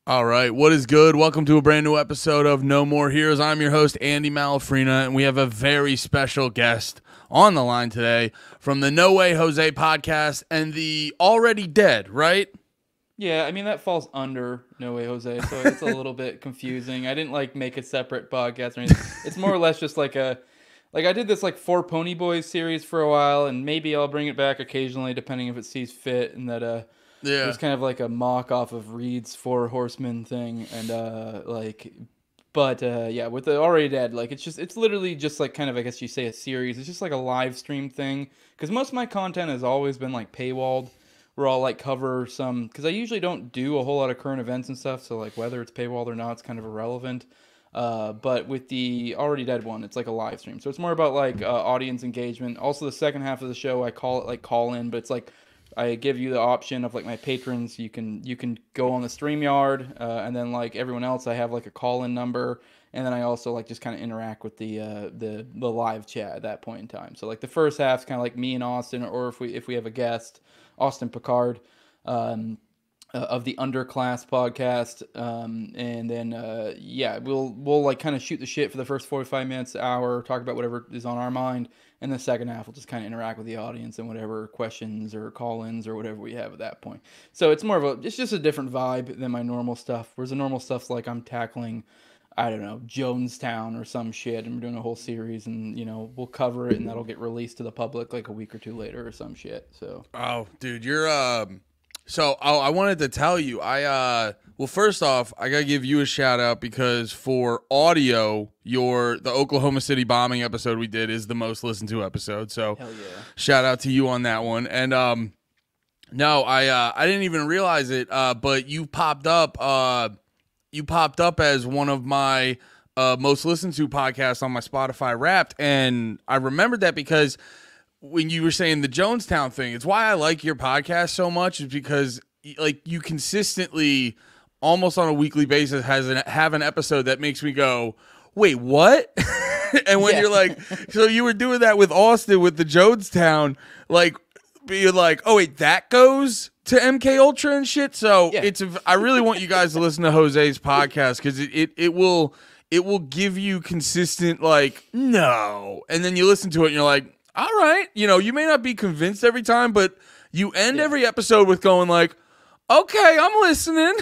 All right, what is good? Welcome to a brand new episode of No More Heroes. I'm your host, Andy Malafrina, and we have a very special guest on the line today from the No Way Jose podcast and the Already Dead, right? Yeah, I mean that falls under No Way Jose, so it's a little bit confusing. I didn't make a separate podcast or anything. It's more or less just I did this Four Pony Boys series for a while, and maybe I'll bring it back occasionally depending if it sees fit. And that it Yeah. was kind of like a mock off of Reed's Four Horsemen thing, and yeah, with the Already Dead, it's literally just kind of, I guess you say, a series. It's just like a live stream thing because most of my content has always been paywalled, where I'll cover some, because I usually don't do a whole lot of current events and stuff, so whether it's paywalled or not, it's kind of irrelevant. But with the Already Dead one, it's like a live stream, so it's more about audience engagement. Also, the second half of the show, I call it call in, but it's I give you the option of my patrons. You can go on the StreamYard, and then everyone else, I have a call in number, and then I also just kind of interact with the live chat at that point in time. So the first half's kind of me and Austin, or if we have a guest, Austin Picard, of the Underclass podcast, and then yeah, we'll kind of shoot the shit for the first 45 minutes, hour, talk about whatever is on our mind, and the second half we'll just kind of interact with the audience and whatever questions or call-ins or whatever we have at that point. So it's just a different vibe than my normal stuff. Whereas the normal stuff's I'm tackling, I don't know, Jonestown or some shit, and we're doing a whole series, and we'll cover it, and that'll get released to the public a week or two later or some shit. So Oh, dude, you're I wanted to tell you, well, first off, I gotta give you a shout out because for audio, the Oklahoma City bombing episode we did is the most listened to episode. So hell yeah. shout out to you on that one. And no, I didn't even realize it, but you popped up as one of my most listened to podcasts on my Spotify Wrapped, and I remembered that because when you were saying the Jonestown thing, it's why I like your podcast so much, is because you consistently, almost on a weekly basis, have an episode that makes me go, wait, what? And when you're so you were doing that with Austin with the Jonestown, being oh wait, that goes to MK Ultra and shit. So Yeah. I really want you guys to listen to Jose's podcast because it will give you consistent no, and then you listen to it and you're like, all right, you may not be convinced every time, but you end every episode with going okay, I'm listening.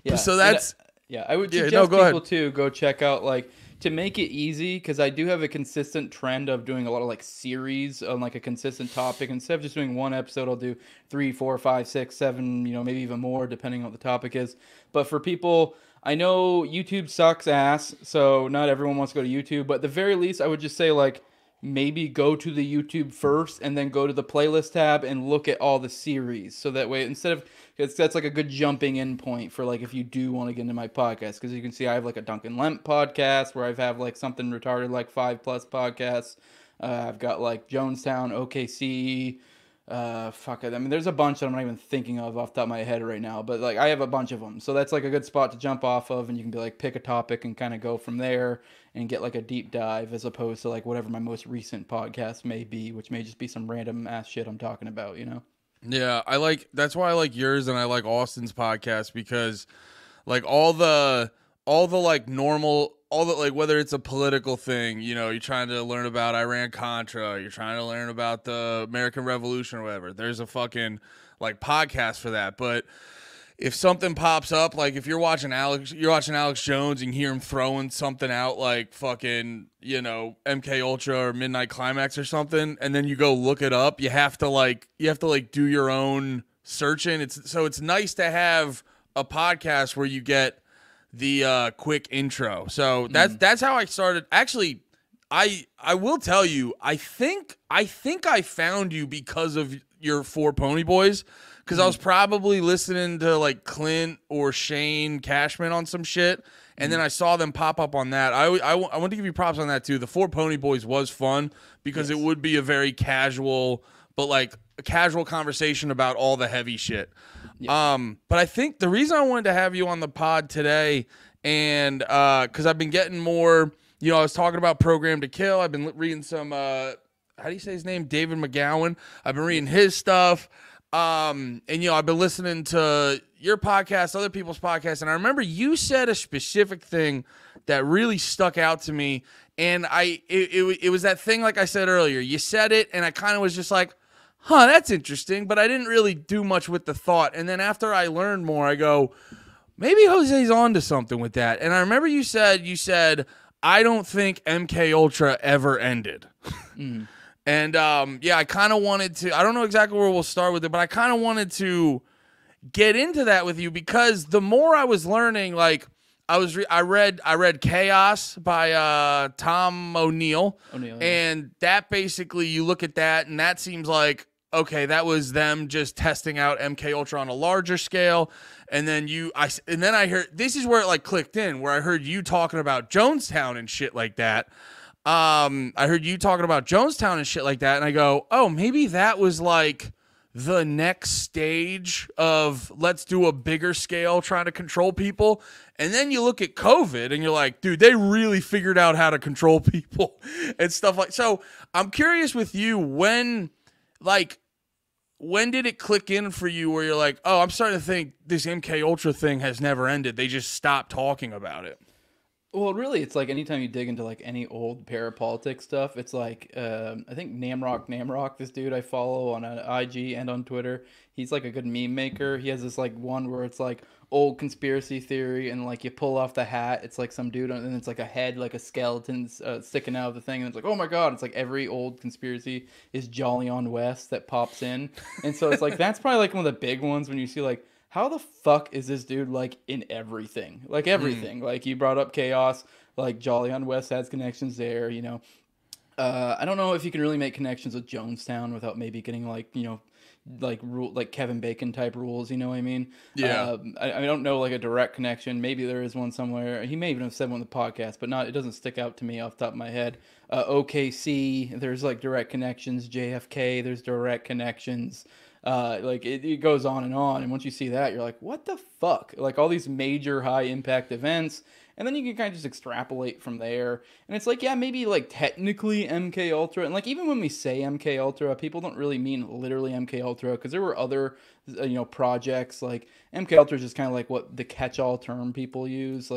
Yeah. So that's I would suggest go people ahead. to go check out to make it easy, because I do have a consistent trend of doing a lot of series on a consistent topic. Instead of just doing one episode, I'll do 3, 4, 5, 6, 7, maybe even more depending on what the topic is. But for people, I know YouTube sucks ass, so not everyone wants to go to YouTube, but at the very least I would just say maybe go to the YouTube first and then go to the playlist tab and look at all the series. So that way, instead of, because that's a good jumping in point for if you do want to get into my podcast. Because you can see I have a Duncan Lemp podcast where I've something retarded 5+ podcasts. I've got Jonestown, OKC. Fuck it. I mean, there's a bunch that I'm not even thinking of off the top of my head right now, but I have a bunch of them, so that's a good spot to jump off of, and you can be pick a topic and kind of go from there and get a deep dive, as opposed to whatever my most recent podcast may be, which may just be some random ass shit I'm talking about. Yeah, that's why I like yours and I like Austin's podcast, because all the normal, whether it's a political thing, you're trying to learn about Iran Contra, you're trying to learn about the American Revolution or whatever, there's a fucking podcast for that. But if something pops up, if you're watching Alex Jones and you hear him throwing something out fucking, MK Ultra or Midnight Climax or something, and then you go look it up, you have to do your own searching. It's nice to have a podcast where you get the quick intro. So that's how I started. Actually, I will tell you, I think I found you because of your Four Pony Boys, because I was probably listening to Clint or Shane Cashman on some shit, and then I saw them pop up on that. I want to give you props on that too. The Four Pony Boys was fun because it would be a very casual, but a casual conversation about all the heavy shit. But I think the reason I wanted to have you on the pod today, and because I've been getting more, I was talking about Program to Kill. I've been reading some, how do you say his name? David McGowan. I've been reading his stuff. And I've been listening to, your podcast, other people's podcasts, and I remember you said a specific thing that really stuck out to me. And it was that thing, like I said earlier. You said it, and I kind of was just like, huh, that's interesting, but I didn't really do much with the thought. And then after I learned more, I go, maybe Jose's on to something with that. And I remember you said, I don't think MK Ultra ever ended. Mm. And yeah, I kind of wanted to, I don't know exactly where we'll start with it, but I kind of wanted to get into that with you, because the more I was learning, like I read Chaos by Tom O'Neill, Yeah. and that basically, you look at that and that seems like, okay, that was them just testing out MK Ultra on a larger scale. And then I heard, this is where it like clicked in, where I heard you talking about Jonestown and shit like that. I heard you talking about Jonestown and shit like that, and I go, oh, maybe that was like the next stage of let's do a bigger scale trying to control people. And then you look at COVID and you're like, dude, they really figured out how to control people and stuff like. So I'm curious with you, when did it click in for you where you're like, oh, I'm starting to think this MK Ultra thing has never ended. They just stopped talking about it. Well, really, it's like anytime you dig into like any old parapolitics stuff, it's like I think Namrock, this dude I follow on IG and on Twitter, he's like a good meme maker. He has this like one where it's like old conspiracy theory, and like you pull off the hat, it's like some dude, and it's like a head, like a skeleton sticking out of the thing, and it's like, oh my god, it's like every old conspiracy is Jolyon West that pops in, and so it's like that's probably like one of the big ones when you see like, how the fuck is this dude like in everything? Like everything. Like you brought up Chaos, like Jolyon West has connections there, you know. I don't know if you can really make connections with Jonestown without maybe getting like, you know, like Kevin Bacon type rules, you know what I mean? Yeah. I don't know like a direct connection. Maybe there is one somewhere. He may even have said one on the podcast, but it doesn't stick out to me off the top of my head. OKC, there's like direct connections. JFK, there's direct connections. Like it goes on, and once you see that, you're like, what the fuck? Like all these major high impact events, and then you can kind of just extrapolate from there. And it's like, yeah, maybe like technically MK Ultra, and like even when we say MK Ultra, people don't really mean literally MK Ultra, because there were other projects. Like MK Ultra is just kind of like what the catch-all term people use,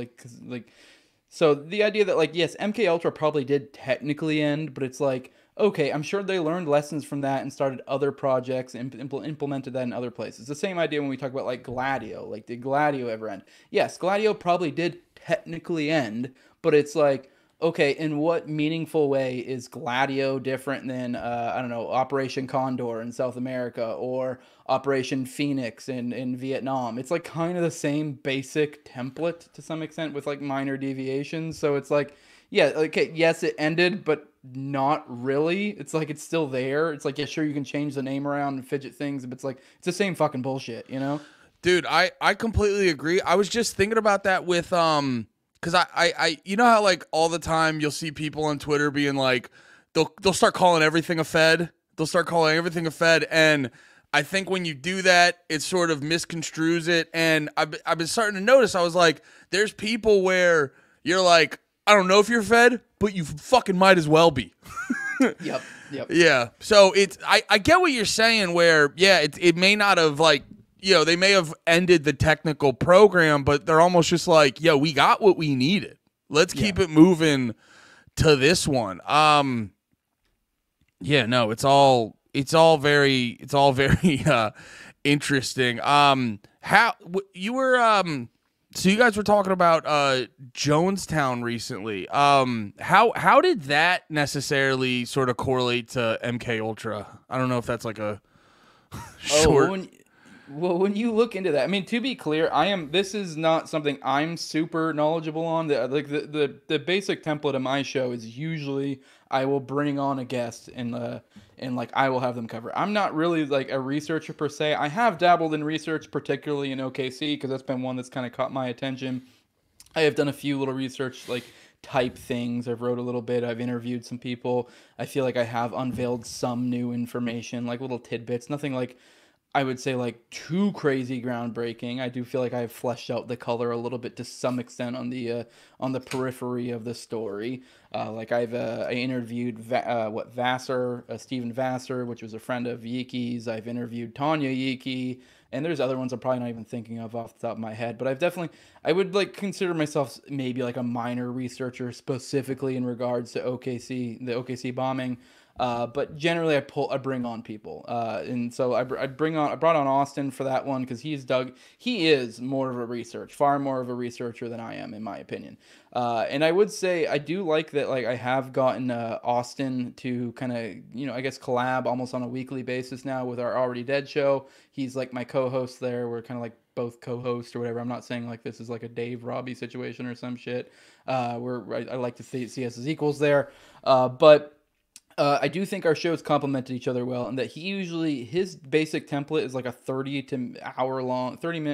so the idea that like, yes, MK Ultra probably did technically end, but it's like, okay, I'm sure they learned lessons from that and started other projects and implemented that in other places. The same idea when we talk about like Gladio. Like, did Gladio ever end? Yes, Gladio probably did technically end, but it's like, okay, in what meaningful way is Gladio different than, I don't know, Operation Condor in South America or Operation Phoenix in Vietnam? It's like kind of the same basic template to some extent with like minor deviations. So it's like, yeah, okay, yes, it ended, but not really. It's like it's still there. It's like, yeah, sure, you can change the name around and fidget things, but it's like it's the same fucking bullshit, you know? Dude, I completely agree. I was just thinking about that with because I you know how like all the time you'll see people on Twitter being like, they'll start calling everything a Fed. They'll start calling everything a Fed, and I think when you do that, it sort of misconstrues it. And I've been starting to notice. I was like, there's people where you're like, I don't know if you're Fed, but you fucking might as well be. Yep. Yeah. So I get what you're saying where, yeah, it may not have like, they may have ended the technical program, but they're almost just like, yo, we got what we needed. Let's keep it moving to this one. Yeah, no, it's all very interesting. How you were so you guys were talking about Jonestown recently. How did that necessarily sort of correlate to MK Ultra? I don't know if that's like a short. Well, when you look into that, I mean, to be clear, this is not something I'm super knowledgeable on. The basic template of my show is usually I will bring on a guest and like I will have them cover. I'm not really like a researcher per se. I have dabbled in research, particularly in OKC, because that's been one that's kind of caught my attention. I have done a few little research like type things. I've wrote a little bit. I've interviewed some people. I feel like I have unveiled some new information, like little tidbits. Nothing like, I would say, like too crazy groundbreaking. I do feel like I've fleshed out the color a little bit to some extent on the periphery of the story. Like I interviewed Vassar, Stephen Vassar, which was a friend of Yiki's. I've interviewed Tanya Yiki. And there's other ones I'm probably not even thinking of off the top of my head, but I would like consider myself maybe like a minor researcher specifically in regards to the OKC bombing. But generally, I bring on people, and so I brought on Austin for that one because he is far more of a researcher than I am, in my opinion. And I would say I do like that, like I have gotten Austin to kind of, I guess collab almost on a weekly basis now with our Already Dead show. He's like my co-host there. We're kind of like both co-hosts or whatever. I'm not saying like this is like a Dave Robbie situation or some shit. I like to see us as equals there, but. I do think our shows complemented each other well, and that his basic template is like a 30 minute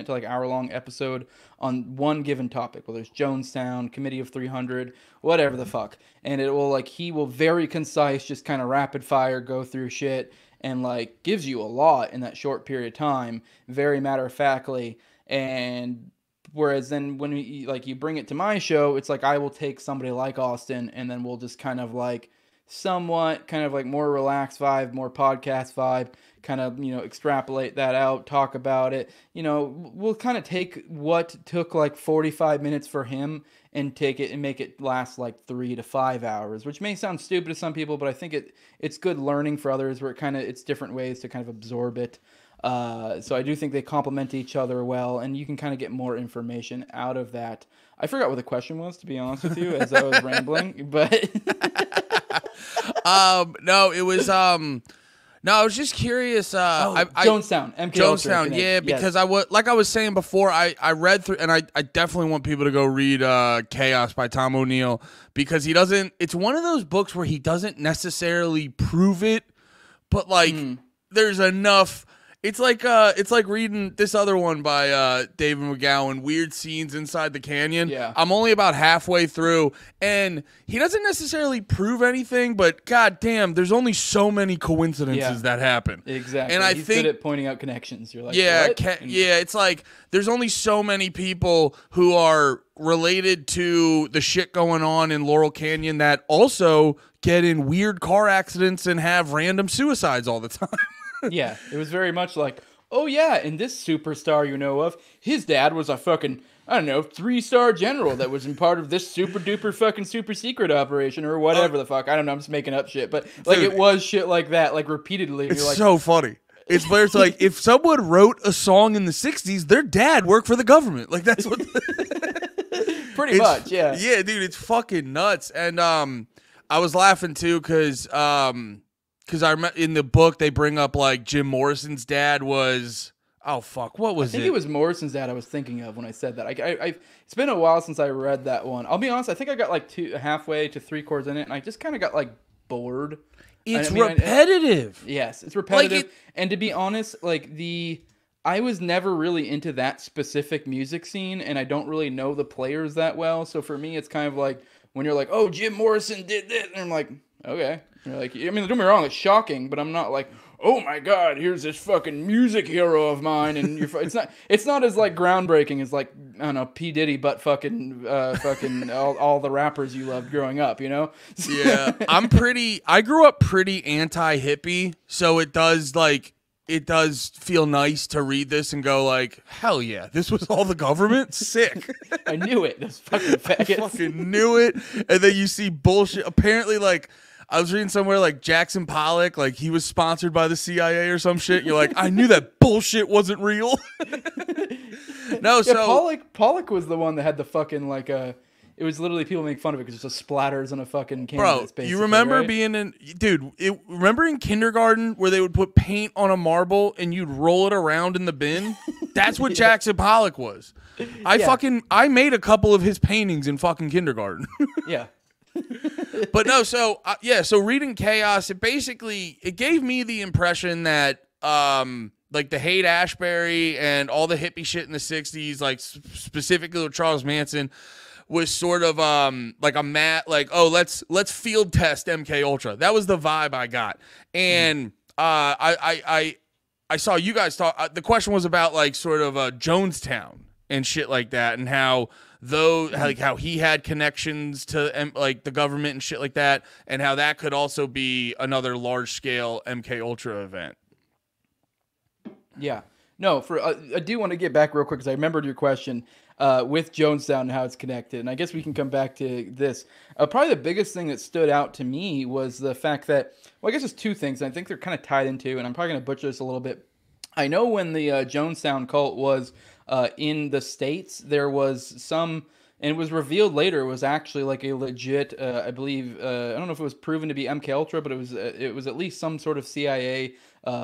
to like hour long episode on one given topic, whether it's Jonestown, Committee of 300, whatever the fuck. And he will very concise, just kind of rapid fire go through shit, and like gives you a lot in that short period of time, very matter of factly. And whereas then when you bring it to my show, it's like I will take somebody like Austin, and then we'll just kind of like somewhat kind of like more relaxed vibe, more podcast vibe, kind of, extrapolate that out, talk about it. We'll kind of take what took like 45 minutes for him and take it and make it last like 3 to 5 hours, which may sound stupid to some people, but I think it's good learning for others where it's different ways to kind of absorb it. So I do think they complement each other well, and you can kind of get more information out of that. I forgot what the question was, to be honest with you, as I was rambling, but no, it was no, I was just curious. Jonestown, MK Jonestown, Ultra, yeah, because yes. Like I was saying before, I read through, and I definitely want people to go read Chaos by Tom O'Neill, because it's one of those books where he doesn't necessarily prove it, but like there's enough. It's like reading this other one by David McGowan, Weird Scenes Inside the Canyon. Yeah. I'm only about halfway through, and he doesn't necessarily prove anything, but goddamn, there's only so many coincidences that happen. Exactly. And I He's think good at pointing out connections. You're like, yeah, what? It's like there's only so many people who are related to the shit going on in Laurel Canyon that also get in weird car accidents and have random suicides all the time. Yeah, it was very much like, oh yeah, and this superstar you know of, his dad was a fucking, I don't know, 3-star general that was in part of this super duper fucking super secret operation or whatever the fuck. I don't know, I'm just making up shit, but like it was shit like that, like repeatedly. It's you're like, so funny. It's where it's like if someone wrote a song in the 60s, their dad worked for the government. Like that's what pretty much, yeah. Yeah, dude, it's fucking nuts. And I was laughing too because in the book they bring up like Jim Morrison's dad was what was it? I think it was Morrison's dad I was thinking of when I said that. It's been a while since I read that one. I'll be honest, I think I got like halfway to 3/4 in it, and I just kind of got like bored. It's repetitive. Yes, it's repetitive. And to be honest, like I was never really into that specific music scene, and I don't really know the players that well. So for me, it's kind of like when you're like, "Oh, Jim Morrison did this," and I'm like, "Okay." You're like, I mean, don't get me wrong, it's shocking, but I'm not like, oh my god, here's this fucking music hero of mine, and it's not as like groundbreaking as like, I don't know, P Diddy, but fucking all the rappers you loved growing up, you know? Yeah, I grew up pretty anti-hippie, so it does feel nice to read this and go like, hell yeah, this was all the government? Sick. I knew it. Those fucking faggots. I fucking knew it. And then you see bullshit. Apparently, like, I was reading somewhere like Jackson Pollock, like he was sponsored by the CIA or some shit. You're like, I knew that bullshit wasn't real. No, yeah, so Pollock was the one that had the fucking like it was literally people make fun of it because it's just splatters on a fucking canvas. Bro, you remember right? being in, dude? Remember in kindergarten where they would put paint on a marble and you'd roll it around in the bin? That's what Jackson Pollock was. I made a couple of his paintings in fucking kindergarten. Yeah. But no, so reading Chaos, it gave me the impression that like the Haight-Ashbury and all the hippie shit in the 60s, like specifically with Charles Manson, was sort of like let's field test MK Ultra. That was the vibe I got. And I saw you guys talk, the question was about like sort of Jonestown and shit like that, and how how he had connections to like the government and shit like that, and how that could also be another large scale MK Ultra event. Yeah. No, for I do want to get back real quick because I remembered your question with Jonestown and how it's connected, and I guess we can come back to this. Probably the biggest thing that stood out to me was the fact that, well, I guess it's two things. And I think they're kind of tied into, and I'm probably going to butcher this a little bit. I know when the Jonestown cult was in the States, there was some, and it was revealed later, it was actually like a legit, I believe, I don't know if it was proven to be MK Ultra, but it was at least some sort of CIA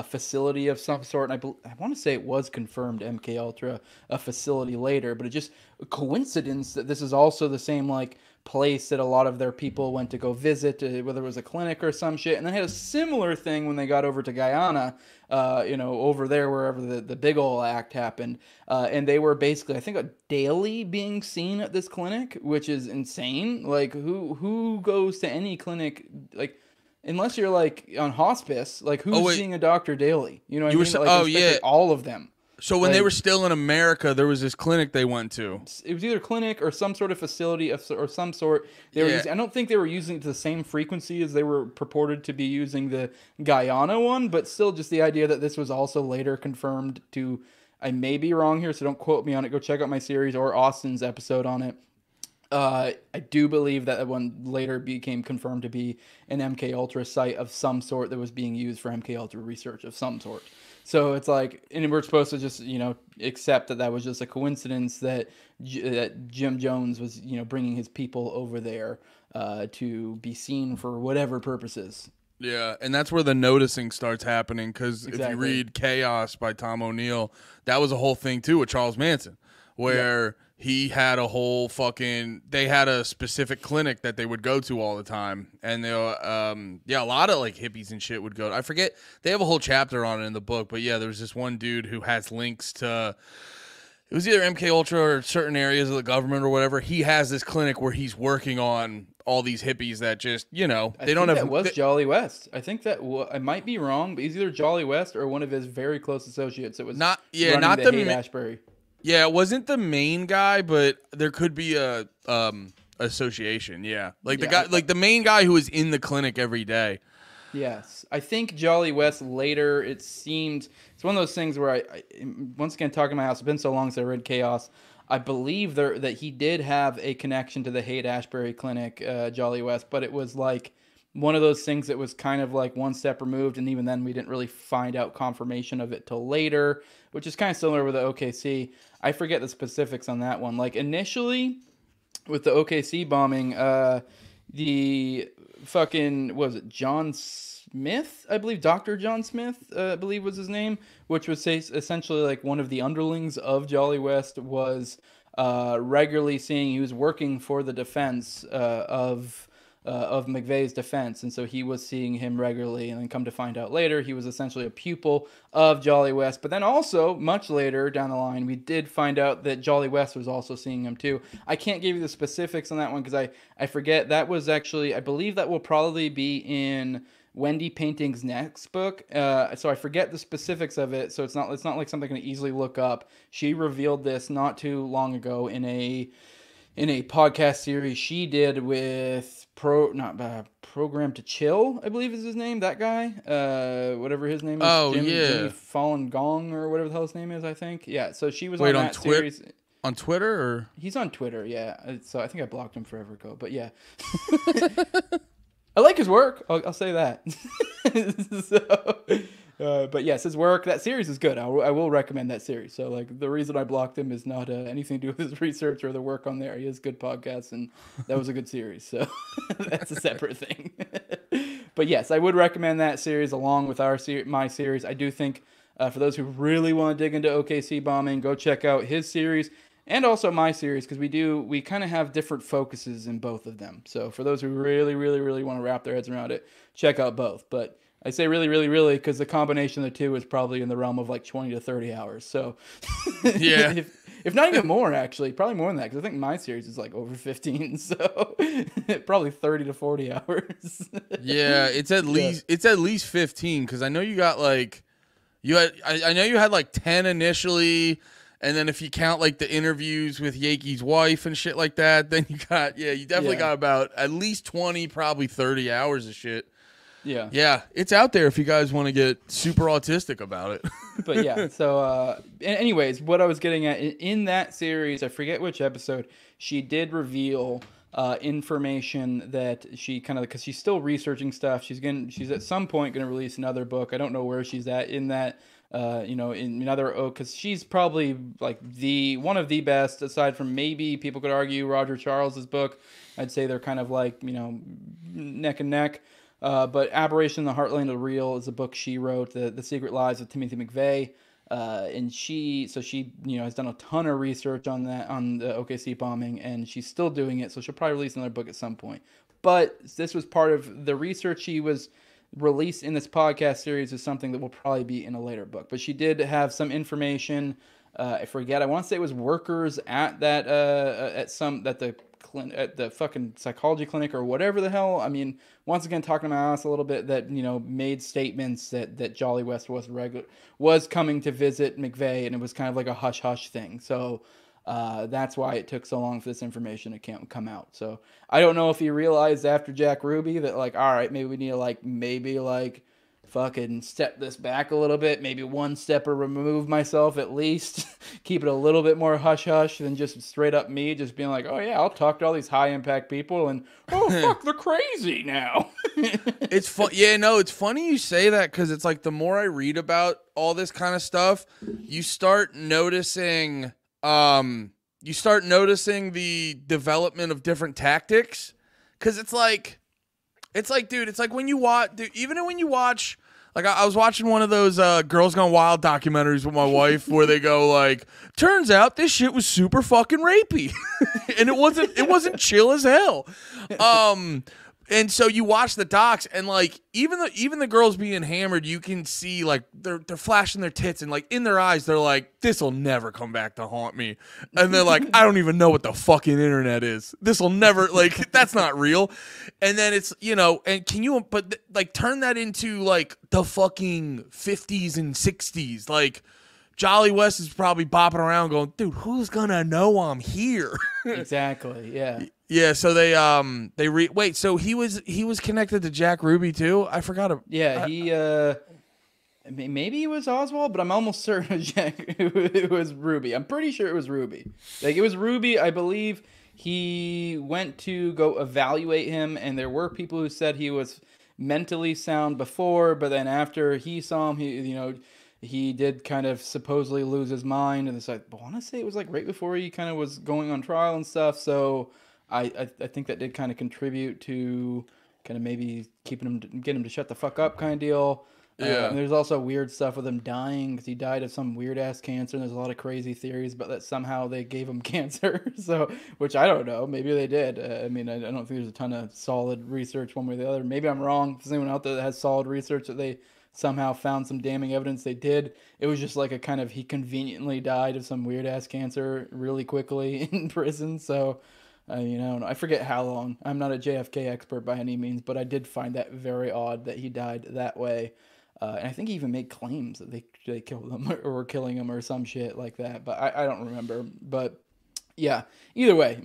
facility of some sort. And I want to say it was confirmed MK Ultra a facility later, but it just a coincidence that this is also the same like place that a lot of their people went to go visit, whether it was a clinic or some shit. And then had a similar thing when they got over to Guyana, over there wherever the big ol' act happened. And they were basically, I think, a daily being seen at this clinic, which is insane. Like, who goes to any clinic, like, unless you're like on hospice, like who's seeing a doctor daily? You know what I mean? Like, all of them. So when they were still in America, there was this clinic they went to. It was either clinic or some sort of facility or some sort. They were I don't think they were using it to the same frequency as they were purported to be using the Guyana one, but still just the idea that this was also later confirmed to, I may be wrong here, so don't quote me on it. Go check out my series or Austin's episode on it. I do believe that one later became confirmed to be an MK Ultra site of some sort that was being used for MK Ultra research of some sort. So it's like, and we're supposed to just, accept that was just a coincidence that Jim Jones was, bringing his people over there to be seen for whatever purposes. Yeah, and that's where the noticing starts happening, because if you read Chaos by Tom O'Neill, that was a whole thing too with Charles Manson, where he had a whole they had a specific clinic that they would go to all the time. And they a lot of like hippies and shit would go. I forget, they have a whole chapter on it in the book, but yeah, there was this one dude who has links to, it was either MK Ultra or certain areas of the government or whatever. He has this clinic where he's working on all these hippies that just, they don't have. That was Jolly West. I think that I might be wrong, but he's either Jolly West or one of his very close associates. It was not the Haight-Ashbury. Yeah, it wasn't the main guy, but there could be a association. Yeah, like the guy, like the main guy who was in the clinic every day. Yes, I think Jolly West later. It seemed it's one of those things where I once again talking my house. It's been so long since I read Chaos. I believe that he did have a connection to the Haight-Ashbury clinic, Jolly West, but it was like one of those things that was kind of like one step removed, and even then we didn't really find out confirmation of it till later, which is kind of similar with the OKC. I forget the specifics on that one. Like initially with the OKC bombing, the fucking, what was it, John Smith, I believe, Dr. John Smith, I believe was his name, which was essentially like one of the underlings of Jolly West, was regularly seeing, he was working for the defense of McVeigh's defense, and so he was seeing him regularly, and then come to find out later he was essentially a pupil of Jolly West. But then also much later down the line we did find out that Jolly West was also seeing him too. I can't give you the specifics on that one because I forget. That was actually, I believe that will probably be in Wendy Painting's next book, so I forget the specifics of it, so it's not like something I can easily look up. She revealed this not too long ago in a podcast series she did with Program to Chill, I believe is his name, that guy, whatever his name is. Jimmy Falun Gong or whatever the hell his name is, I think. Yeah, so she was on that series. On Twitter, or? He's on Twitter, yeah. So I think I blocked him forever ago, but yeah. I like his work, I'll say that. But yes, his work, that series is good. I will recommend that series. So like the reason I blocked him is not anything to do with his research or the work on there. He has good podcasts, and that was a good series. So that's a separate thing. But yes, I would recommend that series along with my series. I do think for those who really want to dig into OKC bombing, go check out his series and also my series, because we kind of have different focuses in both of them. So for those who really, really, really want to wrap their heads around it, check out both. But I say really, really, really because the combination of the two is probably in the realm of like 20 to 30 hours. So yeah, if not even more, actually, probably more than that, because I think my series is like over 15, so probably 30 to 40 hours. Yeah, it's at least 15, because I know you got like I know you had like 10 initially. And then if you count like the interviews with Yakee's wife and shit like that, then you definitely got about at least 20, probably 30 hours of shit. Yeah. Yeah, it's out there if you guys want to get super autistic about it. But yeah, so anyways, what I was getting at in that series, I forget which episode, she did reveal information that she kind of, because she's still researching stuff. She's at some point going to release another book. I don't know where she's at in that. In another, because she's probably like one of the best, aside from maybe people could argue Roger Charles's book. I'd say they're kind of like, neck and neck. But Aberration in the Heartland of the Real is a book she wrote, The Secret Lives of Timothy McVeigh. And she has done a ton of research on that, on the OKC bombing, and she's still doing it. So she'll probably release another book at some point. But this was part of the research she was released in this podcast series, is something that will probably be in a later book. But she did have some information. I forget. I want to say it was workers at that at the fucking psychology clinic or whatever the hell. I mean, once again, talking to my ass a little bit, that, made statements that Jolly West was coming to visit McVeigh, and it was kind of like a hush-hush thing. So that's why it took so long for this information to come out. So I don't know if he realized after Jack Ruby that, like, all right, maybe we need to fucking step this back a little bit, maybe one step or remove myself at least, keep it a little bit more hush-hush than just straight up me just being like, oh yeah, I'll talk to all these high-impact people, and fuck, they're crazy now. It's fun. Yeah, no, it's funny you say that, because it's like the more I read about all this kind of stuff, you start noticing the development of different tactics, because it's like, dude, it's like when you watch, dude, even when you watch, like, I was watching one of those Girls Gone Wild documentaries with my wife where they go like, turns out this shit was super fucking rapey. And it wasn't chill as hell. And so you watch the docs, and like even the girls being hammered, you can see like they're flashing their tits, and like in their eyes they're like, this'll never come back to haunt me. And they're like, I don't even know what the fucking internet is. This'll never, like, that's not real. And then it's, and can you like turn that into like the fucking 50s and 60s, like Jolly West is probably bopping around going, dude, who's gonna know I'm here? Exactly. Yeah. Yeah, so wait, so he was connected to Jack Ruby too? I forgot. Yeah, maybe it was Oswald, but I'm almost certain it was Ruby. I'm pretty sure it was Ruby. Like, it was Ruby. I believe he went to go evaluate him, and there were people who said he was mentally sound before, but then after he saw him, he did kind of supposedly lose his mind, and it's like, I want to say it was like right before he kind of was going on trial and stuff. So I think that did kind of contribute to kind of maybe getting him to shut the fuck up kind of deal. Yeah. And there's also weird stuff with him dying, because he died of some weird ass cancer, and there's a lot of crazy theories about that somehow they gave him cancer. So, which I don't know, maybe they did. I mean, I don't think there's a ton of solid research one way or the other. Maybe I'm wrong. If there's anyone out there that has solid research that they somehow found some damning evidence they did, it was just like a kind of, he conveniently died of some weird ass cancer really quickly in prison. So I forget how long. I'm not a JFK expert by any means, but I did find that very odd that he died that way. And I think he even made claims that they killed him or were killing him or some shit like that. But I don't remember. But yeah, either way,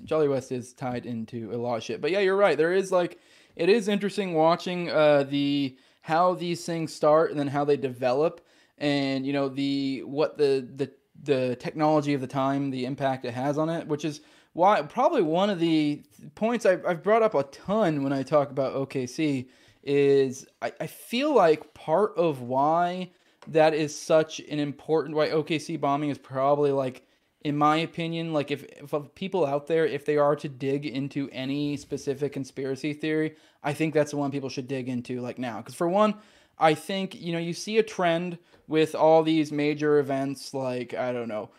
Jolly West is tied into a lot of shit. But yeah, you're right. It is interesting watching how these things start and then how they develop, and what the technology of the time, the impact it has on it, which is why probably one of the points I've brought up a ton when I talk about OKC is I feel like part of why that is such an important, why OKC bombing is probably, like, in my opinion, like, if people out there, if they are to dig into any specific conspiracy theory, I think that's the one people should dig into, like, now. Because for one, I think, you see a trend with all these major events, like, I don't know,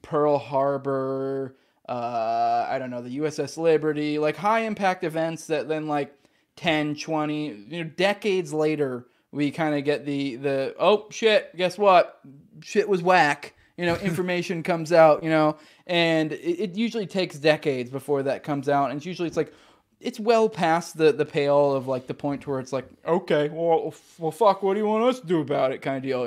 Pearl Harbor, I don't know, the USS Liberty, like high impact events that then, like, 10, 20, decades later, we kind of get the oh shit, guess what? Shit was whack. Information comes out, and it usually takes decades before that comes out. And it's like, it's well past the pale of, like, the point to where it's like, okay, well, fuck, what do you want us to do about it kind of deal,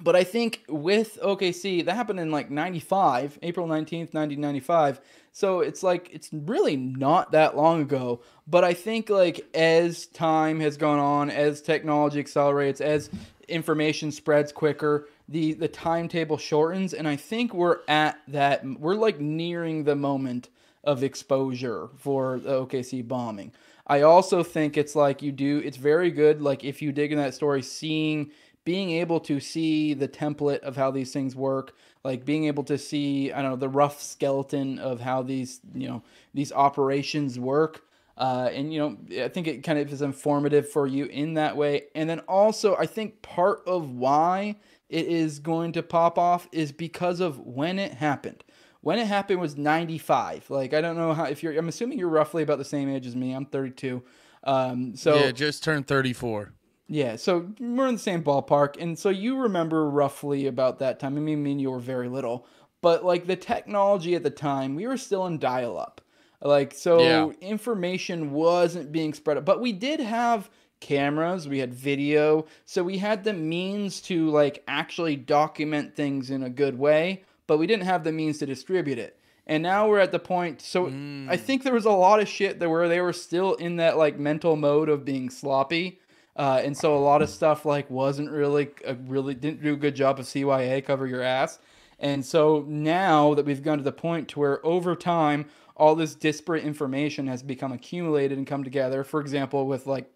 But I think with OKC, that happened in like 95, April 19th, 1995. So it's like, it's really not that long ago. But I think like as time has gone on, as technology accelerates, as information spreads quicker, the timetable shortens. And I think we're like nearing the moment of exposure for the OKC bombing. I also think it's like it's very good, like if you dig in that story, being able to see the template of how these things work, like being able to see, I don't know, the rough skeleton of how these operations work. I think it kind of is informative for you in that way. And then also, I think part of why it is going to pop off is because of when it happened. When it happened was 95. Like, I don't know I'm assuming you're roughly about the same age as me. I'm 32. Yeah, just turned 34. Yeah, so we're in the same ballpark, and so you remember roughly about that time. I mean, you were very little, but like the technology at the time, we were still in dial-up. Like, Yeah. so information wasn't being spread out, but we did have cameras, we had video, so we had the means to like actually document things in a good way, but we didn't have the means to distribute it. And now we're at the point, so I think there was a lot of shit that where they were still in that like mental mode of being sloppy. And so a lot of stuff like wasn't really didn't do a good job of CYA, cover your ass. And so now that we've gone to the point to where over time all this disparate information has become accumulated and come together. For example, with like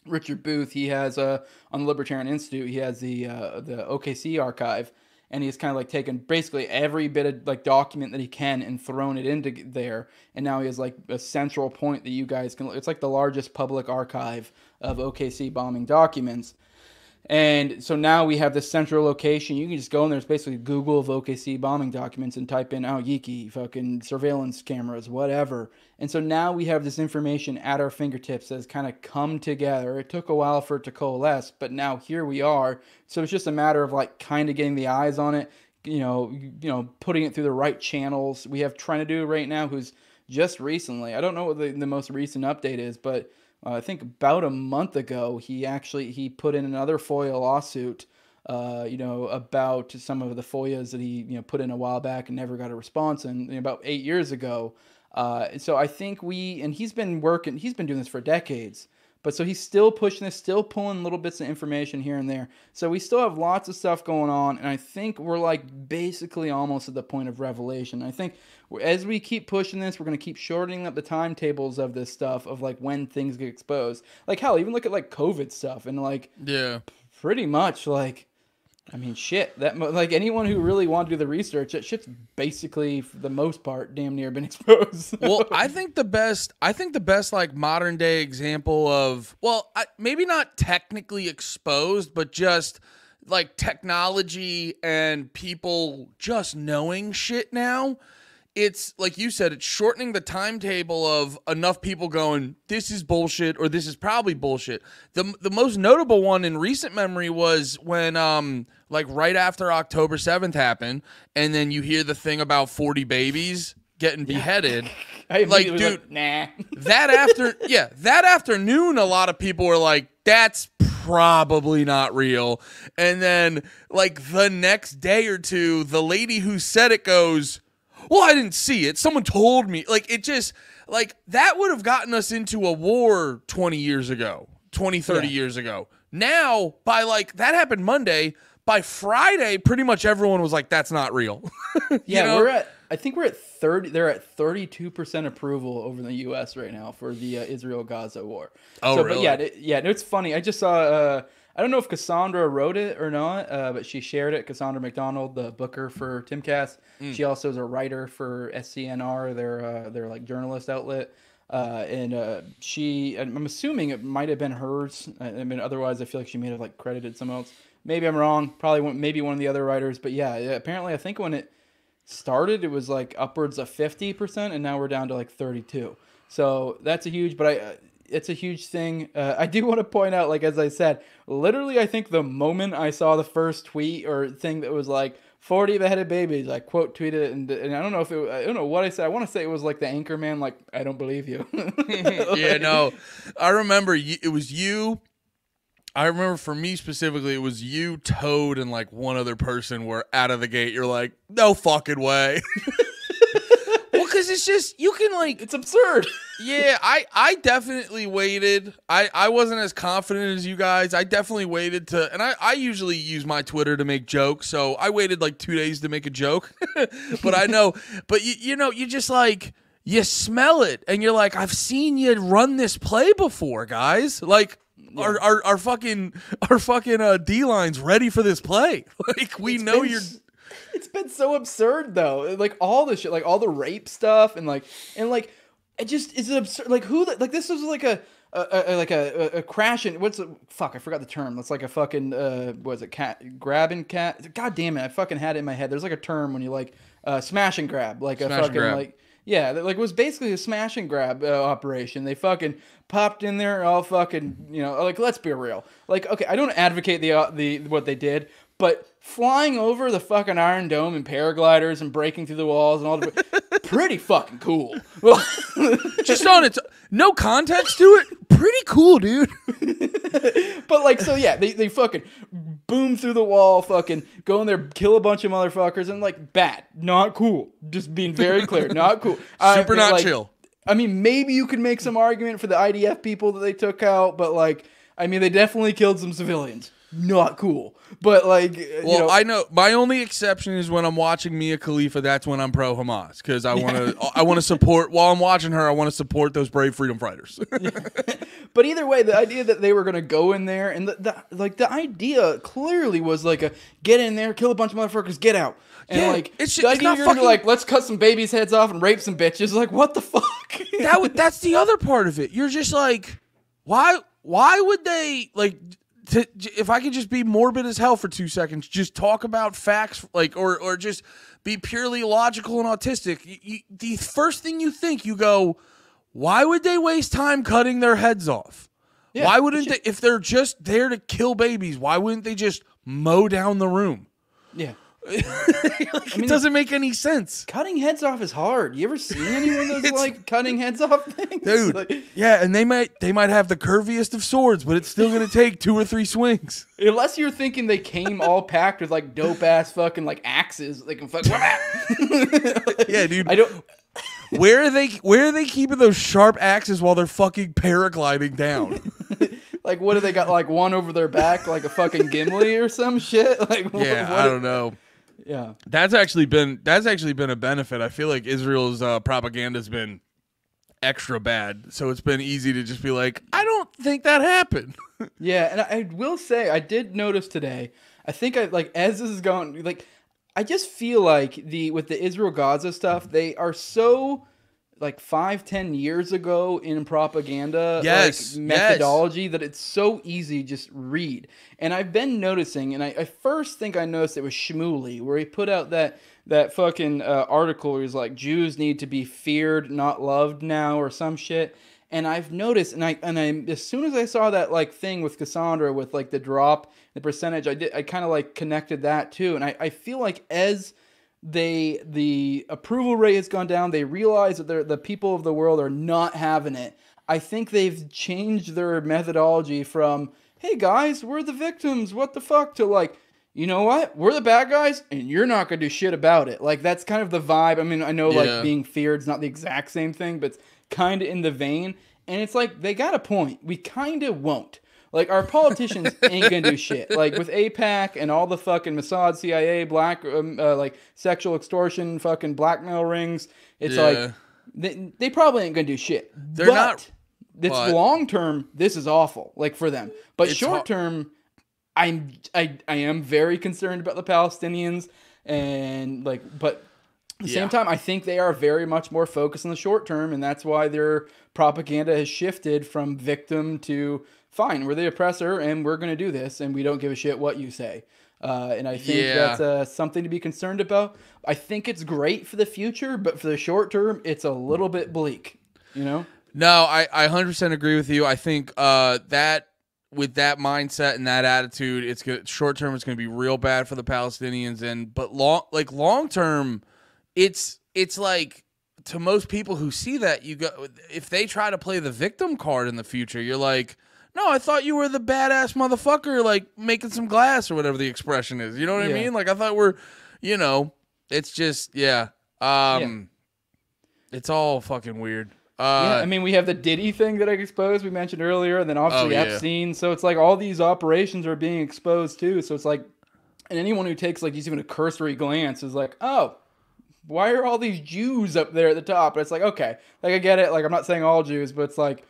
Richard Booth, he has on the Libertarian Institute, he has the OKC archive, and he's kind of like taken basically every bit of like document that he can and thrown it into there, and now he has like a central point that you guys can. It's like the largest public archive of OKC bombing documents. And so now we have this central location. You can just go in there's basically Google of OKC bombing documents and type in Yiki, fucking surveillance cameras, whatever. And so now we have this information at our fingertips that's kind of come together. It took a while for it to coalesce, but now here we are. So it's just a matter of like kind of getting the eyes on it, putting it through the right channels. We have Trying to Do right now, who's just recently, I don't know what the most recent update is, but I think about a month ago, he put in another FOIA lawsuit, about some of the FOIAs that he put in a while back and never got a response, and about 8 years ago. So I think he's been doing this for decades. But so he's still pushing this, still pulling little bits of information here and there. So we still have lots of stuff going on, and I think we're like basically almost at the point of revelation. I think as we keep pushing this, we're going to keep shortening up the timetables of this stuff, of like when things get exposed. Like hell, even look at like COVID stuff, and like pretty much like, I mean, shit. That like anyone who really wanted to do the research, that shit's basically for the most part damn near been exposed. Well, I think the best like modern day example of, well, maybe not technically exposed, but just like technology and people just knowing shit now. It's like you said, it's shortening the timetable of enough people going, this is bullshit, or this is probably bullshit. The most notable one in recent memory was when like right after October 7th happened, and then you hear the thing about 40 babies getting beheaded. Like, dude, nah. that afternoon, a lot of people were like, that's probably not real. And then like the next day or two, the lady who said it goes, well, I didn't see it. Someone told me. Like, it just, like, that would have gotten us into a war 20 years ago, 30 years ago. Now, by, like, that happened Monday. By Friday, pretty much everyone was like, that's not real. I think we're at 30, they're at 32% approval over in the U.S. right now for the Israel-Gaza war. Oh, really? But it's funny. I just saw, I don't know if Cassandra wrote it or not, but she shared it. Cassandra McDonald, the booker for Timcast. She also is a writer for SCNR, their like journalist outlet. I'm assuming it might have been hers. I mean, otherwise I feel like she may have like credited someone else. Maybe I'm wrong. Maybe one of the other writers. But yeah, apparently I think when it started, it was like upwards of 50%, and now we're down to like 32. So that's it's a huge thing. I do want to point out, like, as I said, literally, I think the moment I saw the first tweet or thing that was like 40 beheaded babies, I quote tweeted it, and I don't know I don't know what I said. I want to say it was like the anchor man, like, I don't believe you. Yeah, no, I remember it was you. I remember for me specifically, it was you, Toad, and like one other person were out of the gate. You're like, no fucking way. Well, because it's just, you can like, It's absurd. yeah, I definitely waited. I wasn't as confident as you guys. I definitely waited to, and I usually use my Twitter to make jokes, so I waited like 2 days to make a joke. But I know, but you know, you just like, you smell it, and you're like, I've seen you run this play before, guys. Like, yeah. our fucking D-line's ready for this play. Like, we know you're. It's been so absurd though. Like all the shit, like all the rape stuff, and it just is absurd. Like this was like a crash and fuck, I forgot the term. That's like a fucking what is it, grabbing cat. God damn it, I fucking had it in my head. There's like a term when you like smash and grab, like a fucking like. Yeah, like it was basically a smash and grab operation. They fucking popped in there, all fucking, you know, like let's be real. Like, okay, I don't advocate the what they did, but flying over the fucking Iron Dome in paragliders and breaking through the walls and all the pretty fucking cool. Well, just on its no context to it, pretty cool, dude. But like, so yeah, they fucking boom through the wall, fucking go in there, kill a bunch of motherfuckers, and like bad, not cool. Just being very clear, not cool. Super not like, chill. I mean, maybe you could make some argument for the IDF people that they took out, but like, I mean, they definitely killed some civilians. Not cool. But like, well, you know, I know my only exception is when I'm watching Mia Khalifa. That's when I'm pro Hamas, because I want to support, while I'm watching her, I want to support those brave freedom fighters. But either way, the idea that they were going to go in there, and the idea clearly was like a get in there, kill a bunch of motherfuckers, get out. And yeah, like, it's not fucking like, let's cut some babies' heads off and rape some bitches. Like, what the fuck? That's the other part of it. You're just like, why would they like? If I could just be morbid as hell for 2 seconds, just talk about facts, like, or just be purely logical and autistic. The first thing you think, you go, why would they waste time cutting their heads off? Yeah, why wouldn't they, if they're just there to kill babies, why wouldn't they just mow down the room? Yeah. Like, it doesn't make any sense. Cutting heads off is hard. You ever seen any of those like cutting heads off things? Dude, like, yeah, and they might have the curviest of swords, but it's still gonna take 2 or 3 swings. Unless you're thinking they came all packed with like dope ass fucking like axes, they can fuck. Yeah, dude. I don't. Where are they keeping those sharp axes while they're fucking paragliding down? Like, what do they got? Like one over their back, like a fucking Gimli or some shit? Like, yeah, I don't know. Yeah, that's actually been a benefit. I feel like Israel's propaganda's been extra bad, so it's been easy to just be like, I don't think that happened. Yeah, and I will say I did notice today. I think as this is going, like, I just feel like with the Israel Gaza stuff, they are so like 5-10 years ago in propaganda methodology that it's so easy to just read. And I've been noticing, and I first think I noticed it was Shmuley, where he put out that fucking article where he's like, Jews need to be feared, not loved now, or some shit. And I've noticed, and I as soon as I saw that like thing with Cassandra with like the drop, the percentage, I kind of like connected that too. And I feel like as the approval rate has gone down, they realize that the people of the world are not having it. I think they've changed their methodology from, hey guys, we're the victims, what the fuck, to like, you know what, we're the bad guys and you're not gonna do shit about it. Like, that's kind of the vibe. I mean, I know like being feared is not the exact same thing, but it's kind of in the vein. And it's like, they got a point. We kind of won't. Like, our politicians ain't gonna do shit. Like, with AIPAC and all the fucking Mossad, CIA, black, like, sexual extortion, fucking blackmail rings, it's like, they probably ain't gonna do shit. They're not. It's long term, this is awful, like, for them. But short term, I am very concerned about the Palestinians, and, like, but at the same time, I think they are very much more focused on the short term, and that's why their propaganda has shifted from victim to, fine, we're the oppressor, and we're going to do this, and we don't give a shit what you say. And I think that's something to be concerned about. I think it's great for the future, but for the short term, it's a little bit bleak, you know? No, I 100% agree with you. I think that with that mindset and that attitude, it's short term, it's going to be real bad for the Palestinians, but long term, it's like, to most people who see that, you go, if they try to play the victim card in the future, you're like, No, I thought you were the badass motherfucker, like making some glass or whatever the expression is. You know what I mean? Like I thought we're, it's just it's all fucking weird. I mean, we have the Diddy thing that I exposed, we mentioned earlier, and then obviously Epstein. So it's like all these operations are being exposed too. So it's like, and anyone who takes like even a cursory glance is like, oh, why are all these Jews up there at the top? And it's like, okay, like I get it. Like I'm not saying all Jews, but it's like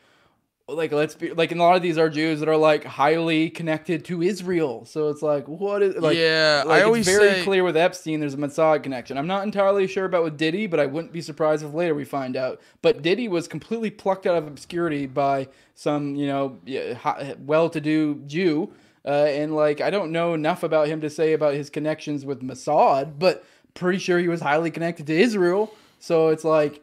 let's be like, and a lot of these are Jews that are like highly connected to Israel. So it's like, what is like? Yeah, like, I always it's very say, clear with Epstein. There's a Mossad connection. I'm not entirely sure about with Diddy, but I wouldn't be surprised if later we find out. But Diddy was completely plucked out of obscurity by some well-to-do Jew, and like I don't know enough about him to say about his connections with Mossad, but pretty sure he was highly connected to Israel. So it's like,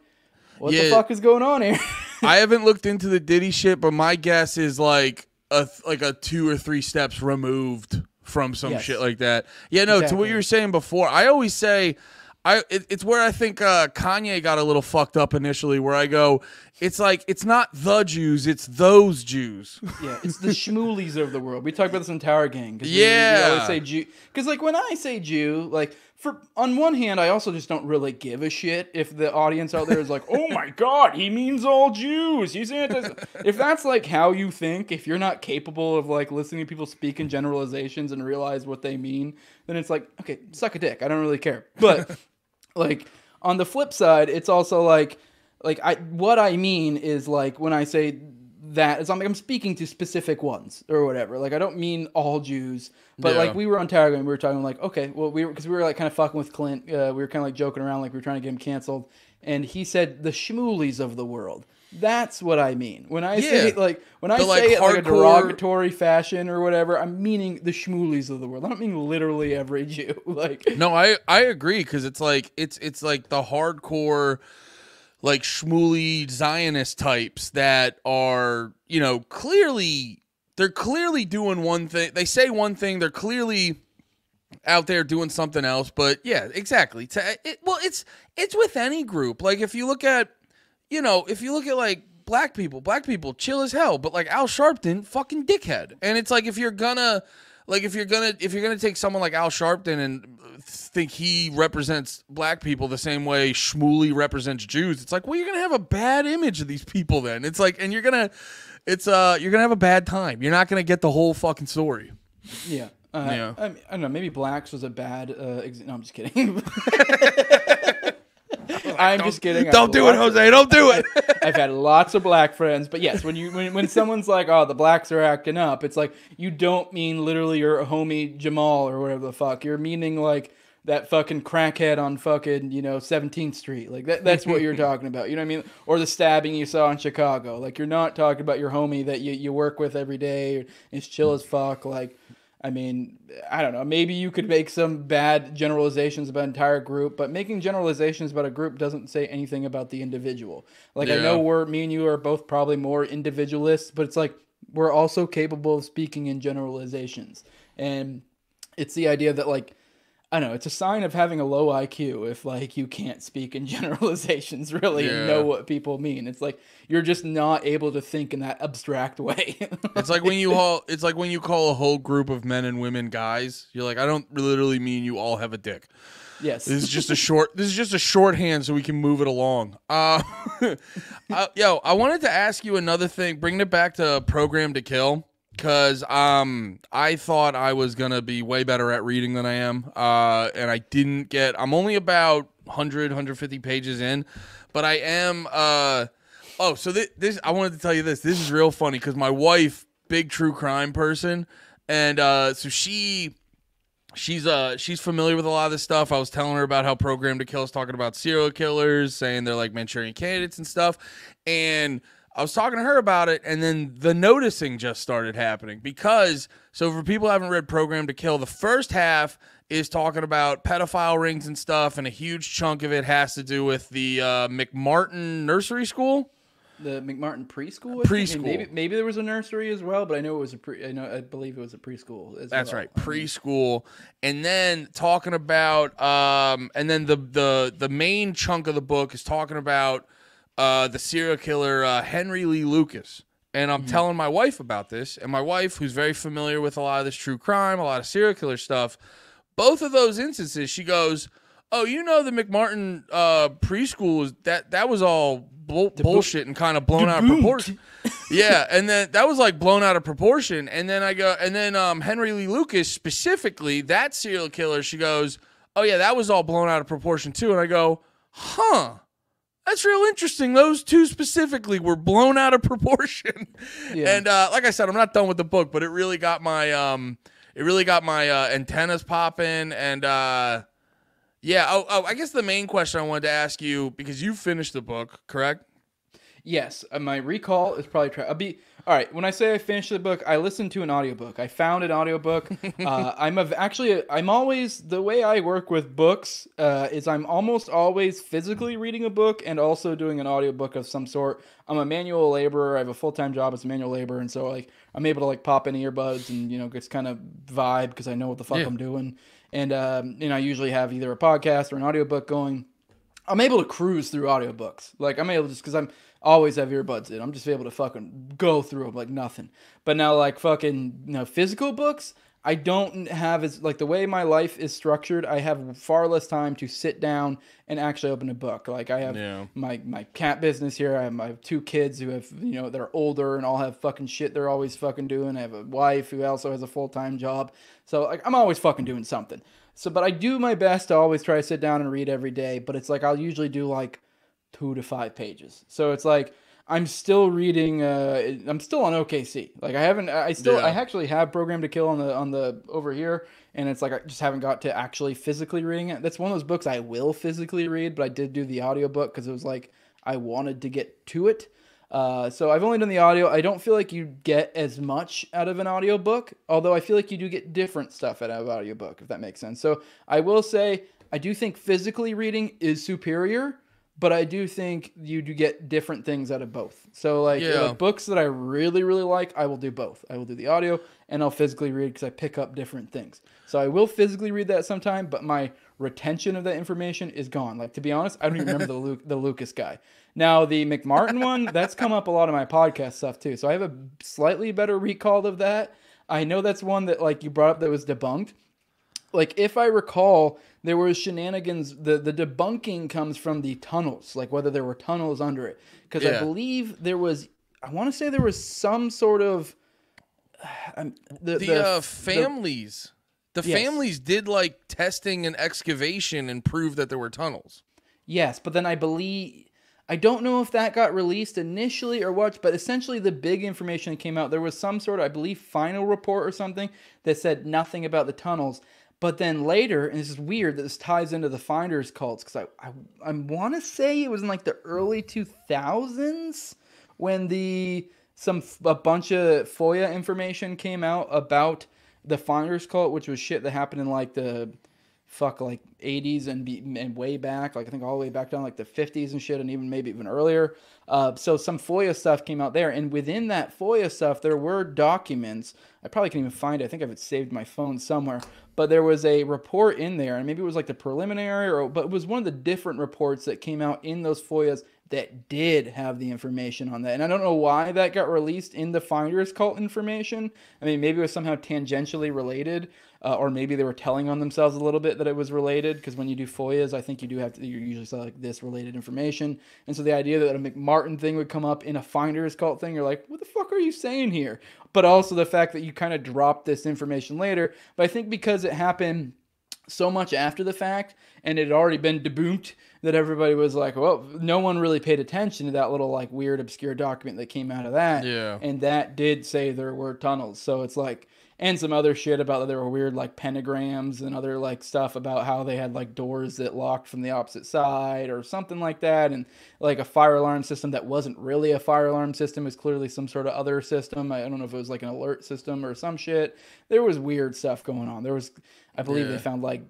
what the fuck is going on here? I haven't looked into the Diddy shit, but my guess is like a 2 or 3 steps removed from some shit like that. Yeah, no, to what you were saying before, I always say, it's where I think Kanye got a little fucked up initially, where I go, it's like, it's not the Jews, it's those Jews. Yeah, it's the Shmulies of the world. We talk about this in Tower Gang. We always say Jew. Because like when I say Jew, like, on one hand, I also just don't really give a shit if the audience out there is like, oh my God, he means all Jews. He's if that's like how you think, if you're not capable of like listening to people speak in generalizations and realize what they mean, then it's like, okay, suck a dick. I don't really care. But like on the flip side, it's also like what I mean is like when I say that, it's like I'm speaking to specific ones or whatever. Like I don't mean all Jews, but like we were on Tarragon and we were talking like, okay, well because we were like kind of fucking with Clint. We were kind of like joking around, like we were trying to get him canceled, and he said the Shmulies of the world. That's what I mean when I say it, like when I say it like a derogatory fashion or whatever. I'm meaning the Shmulies of the world. I don't mean literally every Jew. Like no, I agree, because it's like it's like the hardcore, like Shmuley Zionist types that are, they're clearly doing one thing. They say one thing, they're clearly out there doing something else. But yeah, exactly. It's with any group. Like if you look at, like black people chill as hell, but like Al Sharpton, fucking dickhead. And it's like if you're gonna take someone like Al Sharpton and think he represents black people the same way Shmuley represents Jews, it's like, well, you're gonna have a bad image of these people then. It's like, and you're gonna have a bad time. You're not gonna get the whole fucking story. Yeah. I don't know. Maybe blacks was a bad. No, I'm just kidding. I'm just kidding. Don't do it, Jose. Don't do it. I've had lots of black friends, but yes, when someone's like, "Oh, the blacks are acting up," it's like you don't mean literally your homie Jamal or whatever the fuck. You're meaning like that fucking crackhead on fucking 17th Street. Like that's what you're talking about. You know what I mean? Or the stabbing you saw in Chicago. Like you're not talking about your homie that you work with every day. Or is chill as fuck. Like. I mean, I don't know. Maybe you could make some bad generalizations about an entire group, but making generalizations about a group doesn't say anything about the individual. Like, I know me and you are both probably more individualists, but it's like we're also capable of speaking in generalizations. And it's the idea that, like, I don't know, it's a sign of having a low IQ if, like, you can't speak in generalizations, really, and know what people mean. It's like you're just not able to think in that abstract way. It's like when you call a whole group of men and women guys. You're like, I don't literally mean you all have a dick. Yes. This is just a shorthand so we can move it along. I wanted to ask you another thing, bringing it back to Program to Kill. Because I thought I was going to be way better at reading than I am. And I didn't get... I'm only about 150 pages in. But I am... this I wanted to tell you this. This is real funny because my wife, big true crime person. And so she's familiar with a lot of this stuff. I was telling her about how Program to Kill is talking about serial killers, saying they're like Manchurian candidates and stuff. And... I was talking to her about it, and then the noticing just started happening because, so for people who haven't read Program to Kill, the first half is talking about pedophile rings and stuff, and a huge chunk of it has to do with the McMartin Nursery School. The McMartin preschool? Preschool. Maybe there was a nursery as well, but I know it was I believe it was a preschool as That's well. right, preschool. And then talking about, and then the main chunk of the book is talking about the serial killer Henry Lee Lucas, And I'm telling my wife about this, and my wife, who's very familiar with a lot of this true crime, a lot of serial killer stuff, both of those instances, she goes, "Oh, you know, the McMartin preschool that was all bullshit and kind of blown out of proportion." Yeah, and then that was like blown out of proportion. And then Henry Lee Lucas specifically, that serial killer, she goes, "Oh yeah, that was all blown out of proportion too." And I go, "Huh. That's real interesting. Those two specifically were blown out of proportion." Yeah. And like I said, I'm not done with the book, but it really got my antennas popping. And yeah. Oh, I guess the main question I wanted to ask you, because you finished the book, correct? Yes, my recall is probably all right. When I say I finished the book, I listened to an audiobook. I found an audiobook. I'm always, the way I work with books is I'm almost always physically reading a book and also doing an audiobook of some sort. I'm a manual laborer. I have a full-time job as a manual laborer, and so like I'm able to like pop in earbuds and just kind of vibe because I know what the fuck I'm doing. And I usually have either a podcast or an audiobook going. I'm able to cruise through audiobooks. Like I'm able just because I'm always have earbuds in. I'm just able to fucking go through them like nothing. But now like fucking physical books, I don't have as like the way my life is structured. I have far less time to sit down and actually open a book. Like I have my cat business here. I have 2 kids who have they're older and all have fucking shit they're always fucking doing. I have a wife who also has a full-time job. So like I'm always fucking doing something. So but I do my best to always try to sit down and read every day. But it's like I'll usually do like 2 to 5 pages. So it's like I'm still reading. I'm still on OKC. Like I actually have Program to Kill on the over here, and it's like I just haven't got to actually physically reading it. That's one of those books I will physically read, but I did do the audiobook because it was like I wanted to get to it. So I've only done the audio. I don't feel like you get as much out of an audiobook, although I feel like you do get different stuff out of an audiobook, if that makes sense. So I will say I do think physically reading is superior. But I do think you do get different things out of both. So like books that I really, really like, I will do both. I will do the audio and I'll physically read because I pick up different things. So I will physically read that sometime, but my retention of that information is gone. Like, to be honest, I don't even remember the Lucas guy. Now, the McMartin one, that's come up a lot of my podcast stuff too. So I have a slightly better recall of that. I know that's one that like you brought up that was debunked. Like, if I recall, there was shenanigans. The debunking comes from the tunnels, like whether there were tunnels under it. Because I believe there was, I want to say there was some sort of... families. The families did like testing and excavation and proved that there were tunnels. Yes, but then I don't know if that got released initially or what, but essentially the big information that came out, there was some sort of, I believe, final report or something that said nothing about the tunnels. But then later, and this is weird that this ties into the Finders cults, because I want to say it was in like the early 2000s when a bunch of FOIA information came out about the Finders cult, which was shit that happened in like the 80s and way back, like I think all the way back down like the 50s and shit, and maybe even earlier. So some FOIA stuff came out there, and within that FOIA stuff, there were documents. I probably can't even find it. I think I have it saved my phone somewhere. But there was a report in there, and maybe it was like the preliminary, but it was one of the different reports that came out in those FOIAs that did have the information on that. And I don't know why that got released in the Finders cult information. I mean, maybe it was somehow tangentially related, or maybe they were telling on themselves a little bit that it was related, because when you do FOIAs, I think you usually say like this related information. And so the idea that a McMartin thing would come up in a Finders cult thing, you're like, what the fuck are you saying here? But also the fact that you kind of dropped this information later. But I think because it happened so much after the fact and it had already been debunked, that everybody was like, well, no one really paid attention to that little like weird obscure document that came out of that. Yeah. And that did say there were tunnels. So it's like, and some other shit about that there were weird like pentagrams and other like stuff about how they had like doors that locked from the opposite side or something like that. And like a fire alarm system that wasn't really a fire alarm system, is clearly some sort of other system. I don't know if it was like an alert system or some shit. There was weird stuff going on. There was, I believe they found like,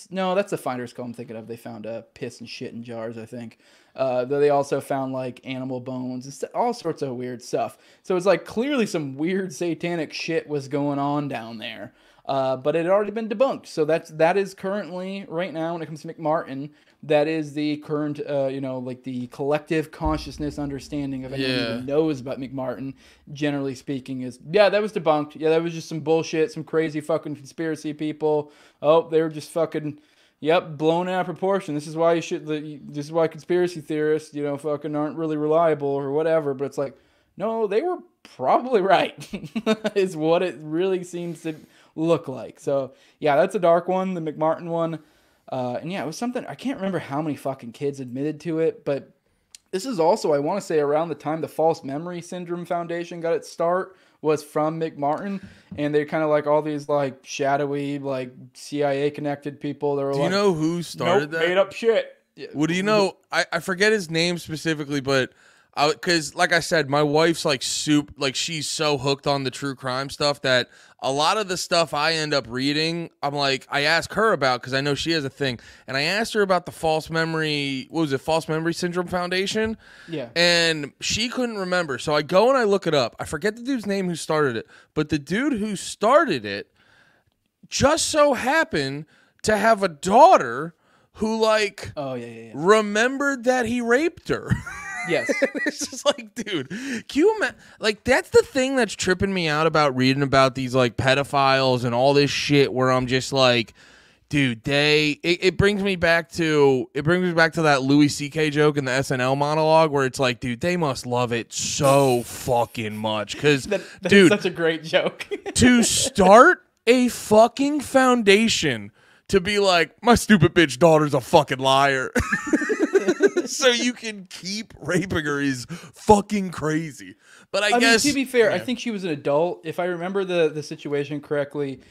no, that's the Finders cult I'm thinking of. They found piss and shit in jars, I think. They also found like animal bones and all sorts of weird stuff. So it's like clearly some weird satanic shit was going on down there. but it had already been debunked. So that is currently right now when it comes to McMartin, that is the current, like the collective consciousness understanding of anyone who even knows about McMartin, generally speaking, is, yeah, that was debunked. Yeah, that was just some bullshit, some crazy fucking conspiracy people. Oh, they were just fucking, yep, blown out of proportion. This is why this is why conspiracy theorists, fucking aren't really reliable or whatever. But it's like, no, they were probably right, is what it really seems to look like. So, yeah, that's a dark one, the McMartin one. And yeah, it was something, I can't remember how many fucking kids admitted to it, but this is also, I want to say, around the time the False Memory Syndrome Foundation got its start, was from McMartin, and they're kind of like all these like shadowy, like CIA connected people that were Do you know who started that? Made up shit. What do you know? I forget his name specifically, but because like I said, my wife's like she's so hooked on the true crime stuff that a lot of the stuff I end up reading, I'm like, I ask her about because I know she has a thing, and I asked her about the False Memory Syndrome Foundation, Yeah, and she couldn't remember, so I go and I look it up. I forget the dude's name who started it, but the dude who started it just so happened to have a daughter who like remembered that he raped her. Yes. It's just like, dude, can you imagine? Like, that's the thing that's tripping me out about reading about these like pedophiles and all this shit, where I'm just like, dude, it brings me back to that Louis C.K. joke in the SNL monologue where it's like, dude, they must love it so fucking much because dude, such a great joke. To start a fucking foundation to be like, my stupid bitch daughter's a fucking liar. So you can keep raping her is fucking crazy. But I guess, mean, to be fair, I think she was an adult. If I remember the situation correctly,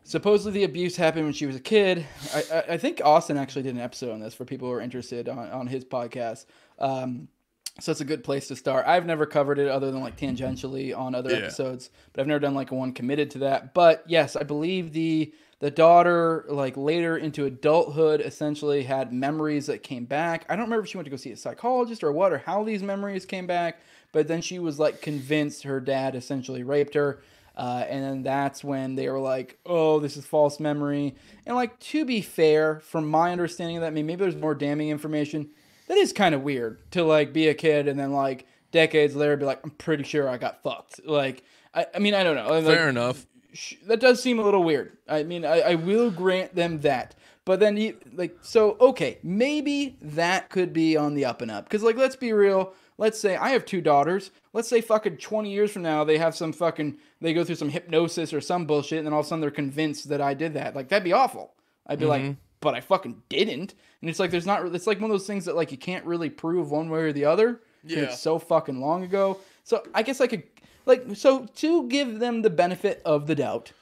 supposedly the abuse happened when she was a kid. I think Austin actually did an episode on this for people who are interested on his podcast. So it's a good place to start. I've never covered it other than like tangentially on other episodes, but I've never done like one committed to that. But yes, I believe the daughter, like later into adulthood, essentially had memories that came back. I don't remember if she went to go see a psychologist or what, or how these memories came back, but then she was like convinced her dad essentially raped her. And then that's when they were like, oh, this is false memory. And like, to be fair, from my understanding of that, I mean, maybe there's more damning information. That is kind of weird to like be a kid and then like decades later be like, I'm pretty sure I got fucked. Like, I mean, I don't know. Fair enough. That does seem a little weird. I mean, I will grant them that. But then, okay, maybe that could be on the up and up. Because, like, let's be real. Let's say I have 2 daughters. Let's say fucking 20 years from now, they have they go through some hypnosis or some bullshit, and then all of a sudden they're convinced that I did that. Like, that'd be awful. I'd be like, but I fucking didn't. And it's like, it's like one of those things that, like, you can't really prove one way or the other. Yeah. It's so fucking long ago. So I guess I could... so to give them the benefit of the doubt,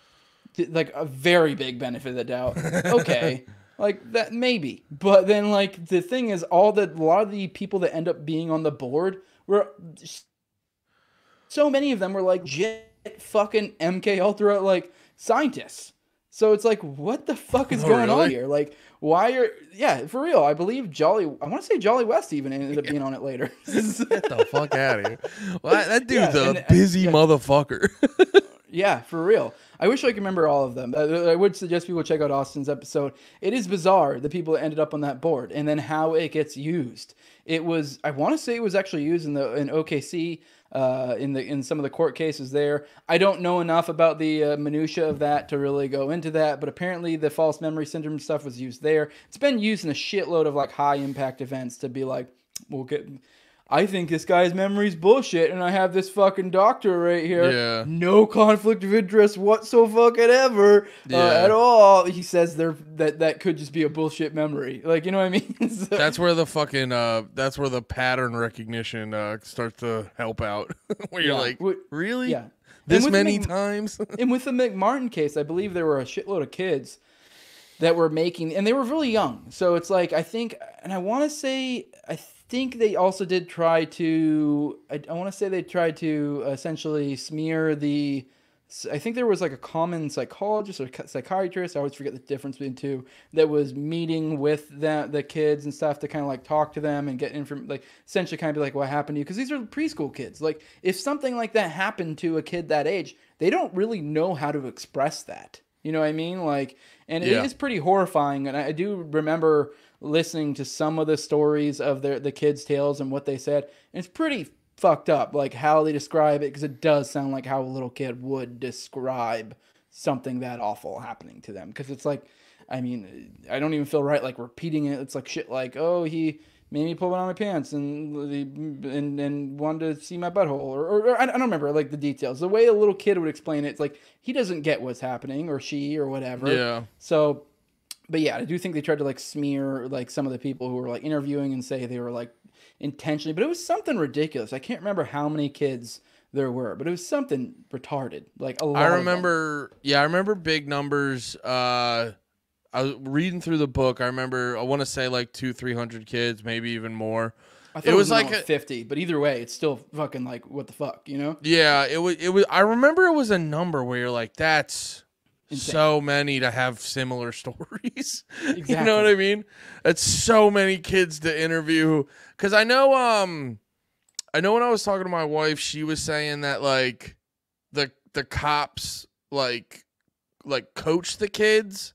like a very big benefit of the doubt, okay, like that maybe. But then like the thing is, a lot of the people that end up being on the board were, so many of them were like fucking MK Ultra like scientists. So it's like, what the fuck is going on here? Like, for real, I believe I want to say Jolly West even ended up being on it later. Get the fuck out of here. Well, that dude's a busy motherfucker. Yeah, for real. I wish I could remember all of them. I would suggest people check out Austin's episode. It is bizarre, the people that ended up on that board, and then how it gets used. I want to say it was actually used in OKC, in some of the court cases there. I don't know enough about the minutia of that to really go into that, but apparently the false memory syndrome stuff was used there. It's been used in a shitload of like high impact events to be like, I think this guy's memory's bullshit, and I have this fucking doctor right here. Yeah. No conflict of interest whatsoever at all. He says that could just be a bullshit memory. Like, you know what I mean? So, that's where the fucking that's where the pattern recognition starts to help out. Where you're like, really? Yeah. This many times? And with the McMartin case, I believe there were a shitload of kids that were making, and they were really young. So it's like, I think they also did try to, I want to say they tried to essentially smear I think there was like a common psychologist or psychiatrist, I always forget the difference between two, that was meeting with the kids and stuff to kind of like talk to them and get information, like essentially kind of be like, what happened to you? Because these are preschool kids. Like, if something like that happened to a kid that age, they don't really know how to express that. You know what I mean? Like, and it Yeah. is pretty horrifying. And I do remember listening to some of the stories of the kids' tales and what they said. And it's pretty fucked up, like how they describe it, because it does sound like how a little kid would describe something that awful happening to them. Because it's like, I mean, I don't even feel right like repeating it. It's like shit like, oh, he made me pull down my pants and wanted to see my butthole, or I don't remember like the details. The way a little kid would explain it, it's like he doesn't get what's happening, or she, or whatever. Yeah. So, but yeah, I do think they tried to like smear like some of the people who were like interviewing and say they were like intentionally, but it was something ridiculous. I can't remember how many kids there were, but it was something retarded. Like a lot. I remember big numbers. I was reading through the book. I remember, I want to say like 200-300 kids, maybe even more. I thought it was like 50, but either way, it's still fucking like, what the fuck, you know? Yeah, it was. I remember it was a number where you're like, that's insane. So many to have similar stories. Exactly. You know what I mean? It's so many kids to interview. Because I know when I was talking to my wife, she was saying that like the cops like coach the kids.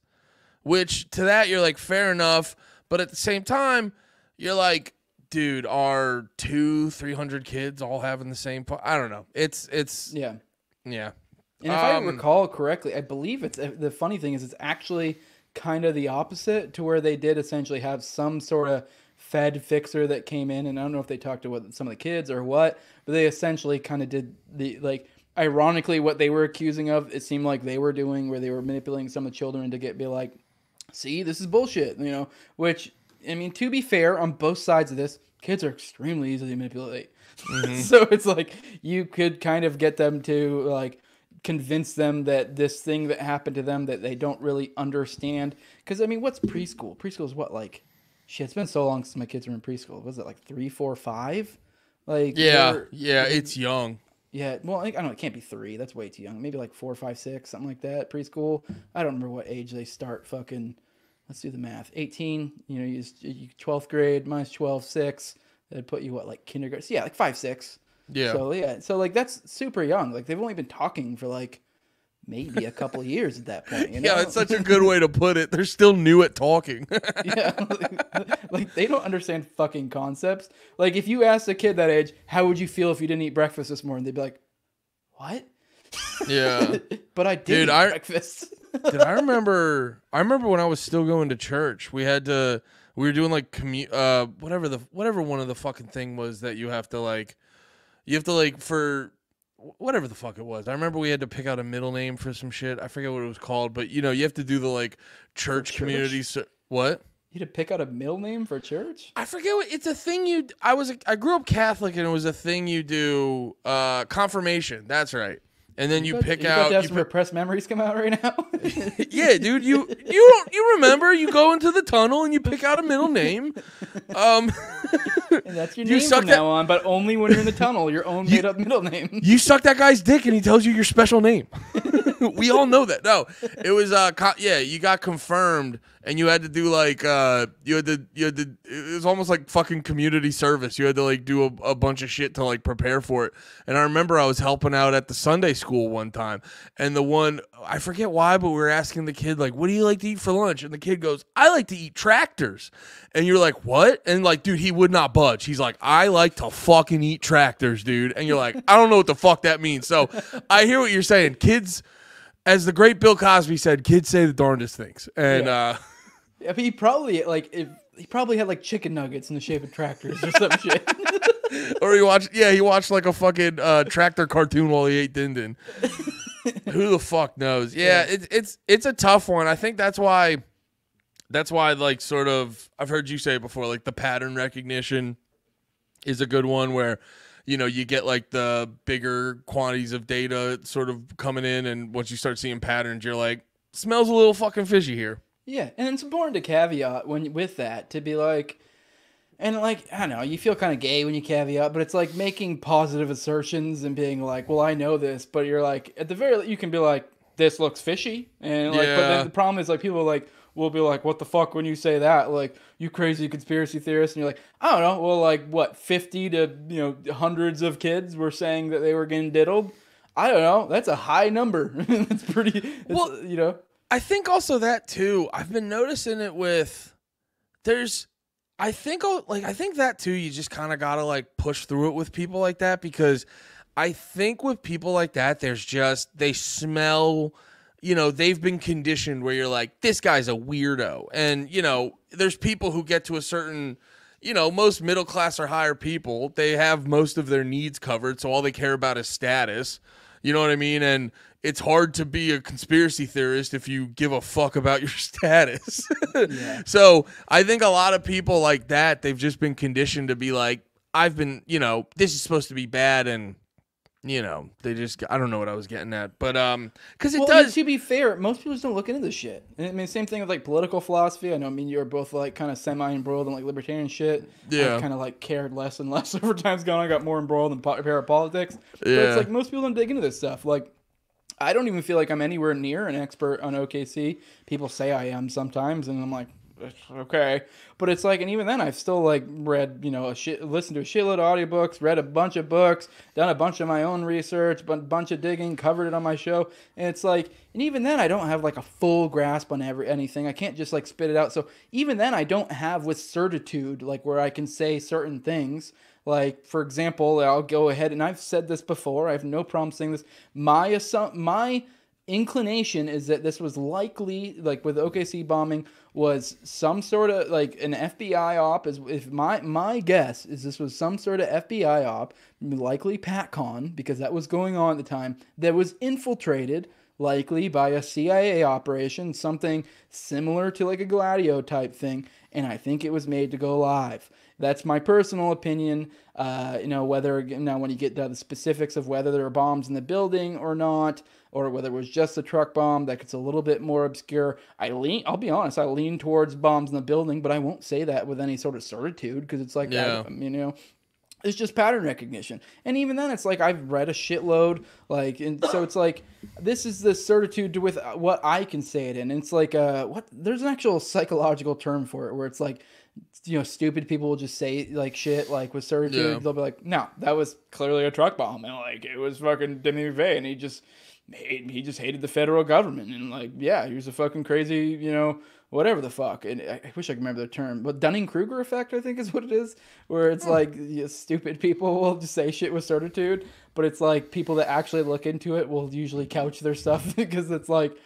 Which, to that, you're like, fair enough. But at the same time, you're like, dude, are 200-300 kids all having the same... I don't know. It's... Yeah. Yeah. And if I recall correctly, I believe the funny thing is it's actually kind of the opposite, to where they did essentially have some sort of Fed fixer that came in. And I don't know if they talked to some of the kids or what, but they essentially kind of did the... like. Ironically, what they were accusing of, it seemed like they were doing, where they were manipulating some of the children to be like, see, this is bullshit, you know, which, I mean, to be fair, on both sides of this, kids are extremely easy to manipulate. Mm-hmm. So it's like, you could kind of get them to, like, convince them that this thing that happened to them that they don't really understand. Because, I mean, what's preschool? Preschool is what, like, shit, it's been so long since my kids were in preschool. Was it, like, 3, 4, 5? Like, yeah, it's young. Yeah, well, I don't know. It can't be 3. That's way too young. Maybe like 4, 5, 6, something like that. Preschool. I don't remember what age they start fucking. Let's do the math. 18. You know, you 12th grade minus 12, 6. That'd put you what, like kindergarten? So yeah, like 5, 6. Yeah. So yeah, so like that's super young. Like they've only been talking for like maybe a couple of years at that point. You know? Yeah, it's such a good way to put it. They're still new at talking. Yeah, like they don't understand fucking concepts. Like if you asked a kid that age, how would you feel if you didn't eat breakfast this morning? They'd be like, what? Yeah. But I did eat breakfast. Dude, I remember when I was still going to church, we were doing like whatever one of the fucking thing was that you have to for whatever the fuck it was. I remember we had to pick out a middle name for some shit. I forget what it was called, but you know, you have to do the like church community. What? You had to pick out a middle name for church? I forget what it's a thing I grew up Catholic, and it was a thing you do. Confirmation. That's right. And then you pick out. You have some repressed memories come out right now. Yeah, dude. You remember? You go into the tunnel and you pick out a middle name. And that's your name from now on, but only when you're in the tunnel. Your own made up middle name. You suck that guy's dick, and he tells you your special name. We all know that. No, it was you got confirmed, and you had to do like it was almost like fucking community service. You had to like do a bunch of shit to like prepare for it. And I remember I was helping out at the Sunday school one time, and I forget why, but we were asking the kid like, what do you like to eat for lunch? And the kid goes, I like to eat tractors. And you're like, what? And like, dude, he would not budge. He's like, I like to fucking eat tractors, dude. And you're like, I don't know what the fuck that means. So I hear what you're saying. Kids, as the great Bill Cosby said, kids say the darndest things. And yeah, but he probably had like chicken nuggets in the shape of tractors or some shit. Or he watched like a fucking tractor cartoon while he ate din din. Who the fuck knows? Yeah, it's a tough one. I think that's why like sort of, I've heard you say it before, like the pattern recognition is a good one where, you know, you get like the bigger quantities of data sort of coming in, and once you start seeing patterns, you're like, smells a little fucking fishy here. Yeah, and it's important to caveat with that, to be like, and like, I don't know, you feel kind of gay when you caveat, but it's like making positive assertions and being like, well, I know this, but you're like, at the very least, you can be like, this looks fishy, and like, but then the problem is like people like will be like, what the fuck when you say that, like, you crazy conspiracy theorist, and you're like, I don't know, well, like what, 50 to hundreds of kids were saying that they were getting diddled. I don't know, that's a high number. It's pretty, well, I think also that too. I've been noticing it with I think that too. You just kind of gotta like push through it with people like that, because I think with people like that, they smell. They've been conditioned where you're like, this guy's a weirdo, and there's people who get to a certain. Most middle class or higher people, they have most of their needs covered, so all they care about is status. You know what I mean? And it's hard to be a conspiracy theorist if you give a fuck about your status. Yeah. So I think a lot of people like that, they've just been conditioned to be like, this is supposed to be bad, and they just, I don't know what I was getting at, but because it does. To be fair, most people just don't look into this shit. And I mean, same thing with like political philosophy. I know, you're both like kind of semi-embroiled in like libertarian shit. Yeah. I've kind of like cared less and less over time's gone. I got more embroiled in parapolitics. Yeah. But it's like most people don't dig into this stuff. Like, I don't even feel like I'm anywhere near an expert on OKC. People say I am sometimes, and I'm like, okay, but it's like, and even then I've still like read, listened to a shitload of audiobooks, read a bunch of books, done a bunch of my own research, a bunch of digging, covered it on my show, and it's like, and even then I don't have like a full grasp on anything. I can't just like spit it out. So even then I don't have with certitude like where I can say certain things. Like, for example, I'll go ahead, and I've said this before, I have no problem saying this, my inclination is that this was likely, like with OKC bombing, was some sort of like an FBI op. If my guess is this was some sort of FBI op, likely PatCon, because that was going on at the time, that was infiltrated likely by a CIA operation, something similar to like a Gladio type thing, and I think it was made to go live. That's my personal opinion. Whether now when you get to the specifics of whether there are bombs in the building or not, or whether it was just a truck bomb, that gets a little bit more obscure. I'll be honest, I lean towards bombs in the building, but I won't say that with any sort of certitude, because it's like, yeah. It's just pattern recognition. And even then, it's like I've read a shitload, and so it's like, this is the certitude with what I can say it in. And it's like, there's an actual psychological term for it, where it's like, stupid people will just say like shit, like with certitude. Yeah. They'll be like, no, that was clearly a truck bomb, and like it was fucking Demi McVeigh, and he just hated the federal government, and like, yeah, he was a fucking crazy, whatever the fuck. And I wish I could remember the term, but Dunning-Kruger effect, I think is what it is, where it's like stupid people will just say shit with certitude, but it's like people that actually look into it will usually couch their stuff because it's like,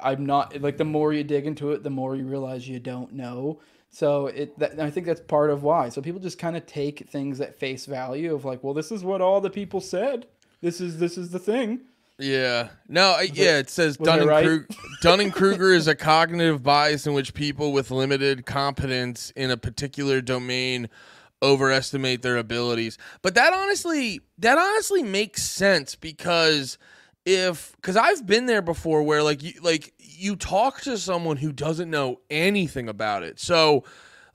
I'm not, like, the more you dig into it, the more you realize you don't know. So I think that's part of why. So people just kind of take things at face value of like, well, this is what all the people said. This is the thing. Yeah. No, it says Dunning-Kruger is a cognitive bias in which people with limited competence in a particular domain overestimate their abilities. But that honestly makes sense, because I've been there before where you talk to someone who doesn't know anything about it. So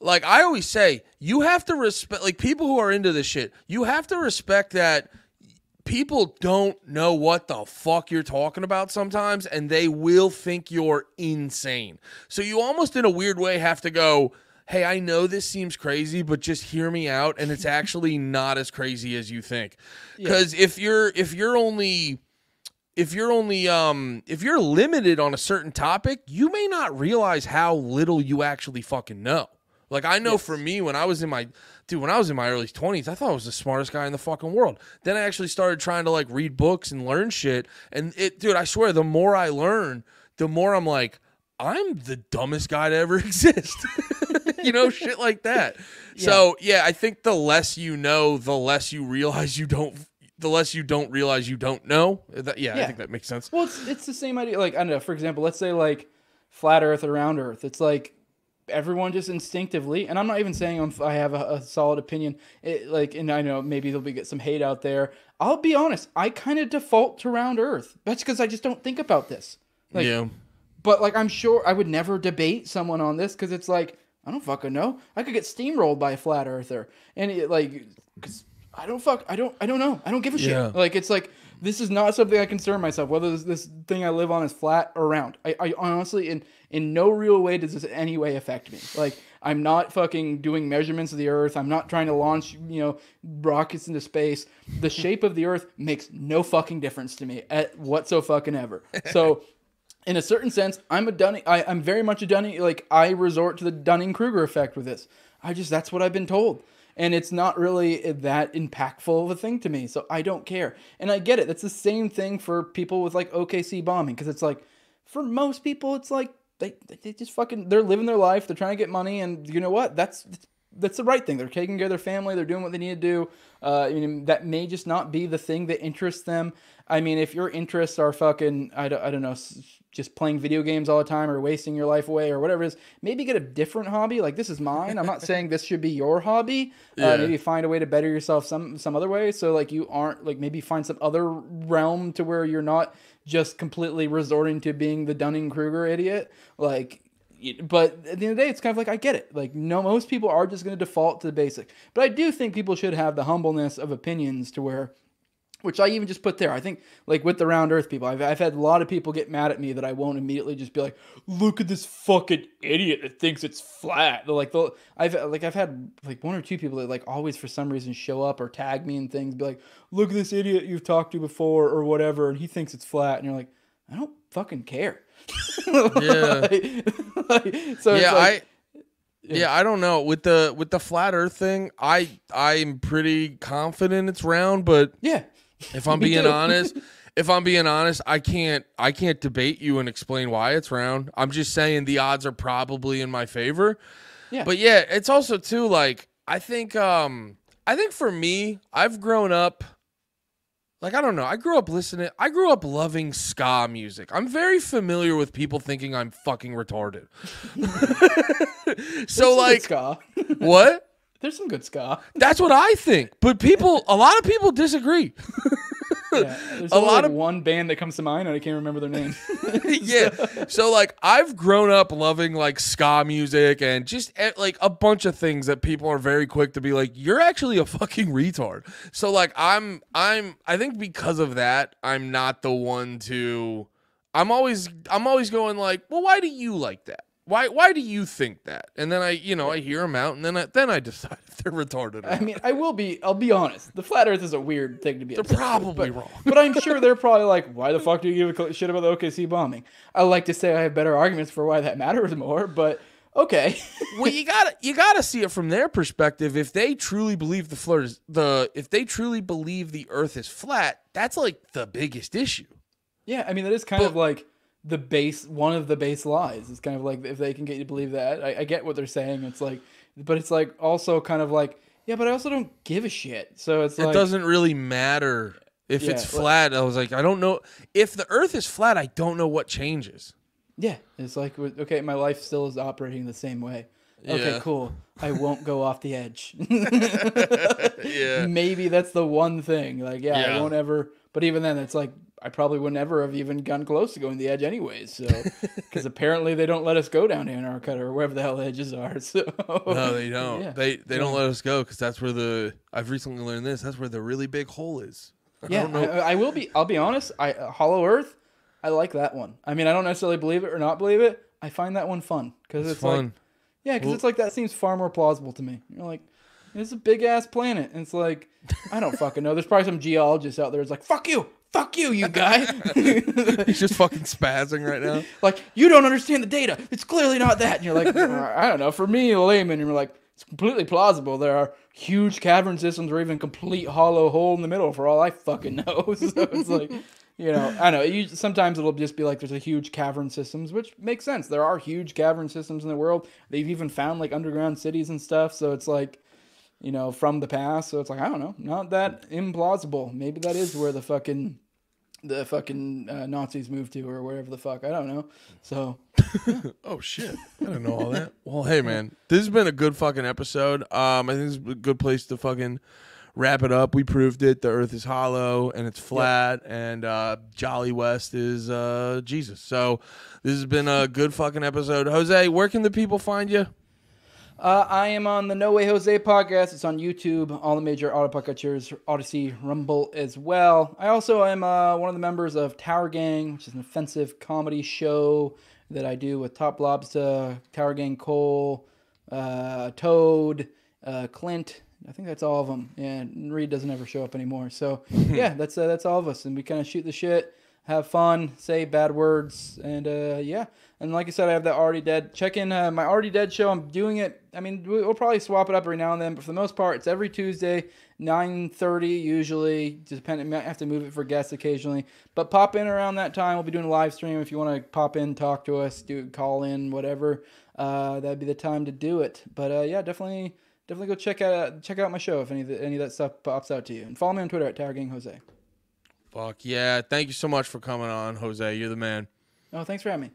like I always say, you have to respect, like, people who are into this shit, you have to respect that people don't know what the fuck you're talking about sometimes, and they will think you're insane. So you almost in a weird way have to go, hey, I know this seems crazy, but just hear me out, and it's actually not as crazy as you think. Because if you're limited on a certain topic, you may not realize how little you actually fucking know. Like, I know for me, when I was in my early 20s, I thought I was the smartest guy in the fucking world. Then I actually started trying to like read books and learn shit. And I swear, the more I learn, the more I'm like, I'm the dumbest guy to ever exist. Shit like that. Yeah. So yeah, I think the less you know, the less you realize you don't realize you don't know. I think that makes sense. Well, it's the same idea. Like, I don't know, for example, let's say like flat Earth or round Earth. It's like everyone just instinctively, and I'm not even saying I have a solid opinion. And I know maybe there'll get some hate out there. I'll be honest, I kind of default to round Earth. That's because I just don't think about this. But like, I'm sure I would never debate someone on this, because it's like, I don't fucking know. I could get steamrolled by a flat earther, and because I don't know. I don't give a shit. Like, it's like, this is not something I concern myself, whether this thing I live on is flat or round. I honestly, in no real way does this in any way affect me. Like, I'm not fucking doing measurements of the Earth. I'm not trying to launch, rockets into space. The shape of the Earth makes no fucking difference to me at whatsoever. So in a certain sense, I'm very much a Dunning. Like, I resort to the Dunning-Kruger effect with this. That's what I've been told. And it's not really that impactful of a thing to me, so I don't care. And I get it. That's the same thing for people with, like, OKC bombing, because it's like, for most people, it's like, they just fucking, they're living their life, they're trying to get money, and you know what? That's the right thing. They're taking care of their family, they're doing what they need to do. That may just not be the thing that interests them. I mean, if your interests are fucking, I don't know, just playing video games all the time or wasting your life away or whatever it is, maybe get a different hobby. Like, this is mine. I'm not saying this should be your hobby. Maybe find a way to better yourself some other way. So, like, you aren't, like, maybe find some other realm to where you're not just completely resorting to being the Dunning-Kruger idiot. Like, but at the end of the day, it's kind of like, I get it. Like, no, most people are just going to default to the basic. But I do think people should have the humbleness of opinions to where, which I even just put there. I think, like, with the round earth people, I've had a lot of people get mad at me that I won't immediately just be like, look at this fucking idiot that thinks it's flat. I've had like one or two people that, like, always for some reason show up or tag me and things, be like, look at this idiot you've talked to before or whatever, and he thinks it's flat. And you're like, I don't fucking care. Yeah. So yeah, I don't know. With the flat earth thing, I'm pretty confident it's round, but yeah. If I'm being honest, I can't debate you and explain why it's round. I'm just saying the odds are probably in my favor. Yeah. But yeah, it's also too, like, I think for me, I've grown up, like, I don't know. I grew up loving ska music. I'm very familiar with people thinking I'm fucking retarded. So, like, ska. What? There's some good ska. That's what I think. But a lot of people disagree. Yeah, there's a lot of one band that comes to mind, and I can't remember their name. Yeah. So, like, I've grown up loving, like, ska music and just, like, a bunch of things that people are very quick to be like, you're actually a fucking retard. So, like, I think because of that, I'm not the one to, I'm always going like, well, why do you like that? Why do you think that? And then I hear them out, and then I decide if they're retarded or not. I mean, I'll be honest. The flat Earth is a weird thing to be. They're probably wrong. But I'm sure they're probably like, why the fuck do you give a shit about the OKC bombing? I like to say I have better arguments for why that matters more, but okay. Well, you gotta see it from their perspective. If they truly believe if they truly believe the Earth is flat, that's like the biggest issue. Yeah, I mean, that is kind of like one of the base lies. It's kind of like, if they can get you to believe that, I get what they're saying. It's like, but it's like also kind of like, yeah, but I also don't give a shit. So it's like, it doesn't really matter if it's flat. I was like, I don't know if the Earth is flat. I don't know what changes. Yeah, it's like, okay, my life still is operating the same way. Okay, cool. I won't go off the edge. Yeah, maybe that's the one thing. Like, I won't ever. But even then, it's like, I probably would never have even gone close to going the edge anyways. So, because apparently they don't let us go down Antarctica or wherever the hell the edges are. So no, they don't. Yeah. They don't let us go because that's where I've recently learned this. That's where the really big hole is. I'll be honest. Hollow Earth, I like that one. I mean, I don't necessarily believe it or not believe it. I find that one fun because it's fun. Like, because it's like, that seems far more plausible to me. You're like, it's a big ass planet, and it's like, I don't fucking know. There's probably some geologist out there that's like, fuck you, you guy. He's just fucking spazzing right now. Like, you don't understand the data. It's clearly not that. And you're like, I don't know. For me, a layman, you're like, it's completely plausible. There are huge cavern systems or even complete hollow hole in the middle for all I fucking know. So it's like, I know. Sometimes it'll just be like there's a huge cavern systems, which makes sense. There are huge cavern systems in the world. They've even found like underground cities and stuff. So it's like, from the past. So it's like, I don't know, not that implausible. Maybe that is where the fucking Nazis moved to or wherever the fuck. I don't know. So. Yeah. Oh shit! I didn't know all that. Well, hey man, this has been a good fucking episode. I think this is a good place to fucking wrap it up. We proved it. The Earth is hollow and it's flat, and Jolly West is Jesus. So this has been a good fucking episode. Jose, where can the people find you? I am on the No Way Jose podcast. It's on YouTube, all the major auto podcatchers, Odyssey, Rumble as well. I also am one of the members of Tower Gang, which is an offensive comedy show that I do with Top Lobster, Tower Gang Cole, Toad, Clint. I think that's all of them. And Reed doesn't ever show up anymore. So yeah, that's all of us, and we kind of shoot the shit. have fun, say bad words, and yeah. And like I said, I have that Already Dead. Check in my Already Dead show. I'm doing it. I mean, we'll probably swap it up every now and then, but for the most part, it's every Tuesday, 9:30 usually. Depending, might have to move it for guests occasionally. But pop in around that time. We'll be doing a live stream if you want to pop in, talk to us, call in, whatever. That'd be the time to do it. But yeah, definitely go check out my show if any of that stuff pops out to you. And follow me on Twitter at TowerGangJose. Fuck yeah. Thank you so much for coming on, Jose. You're the man. Oh, thanks for having me.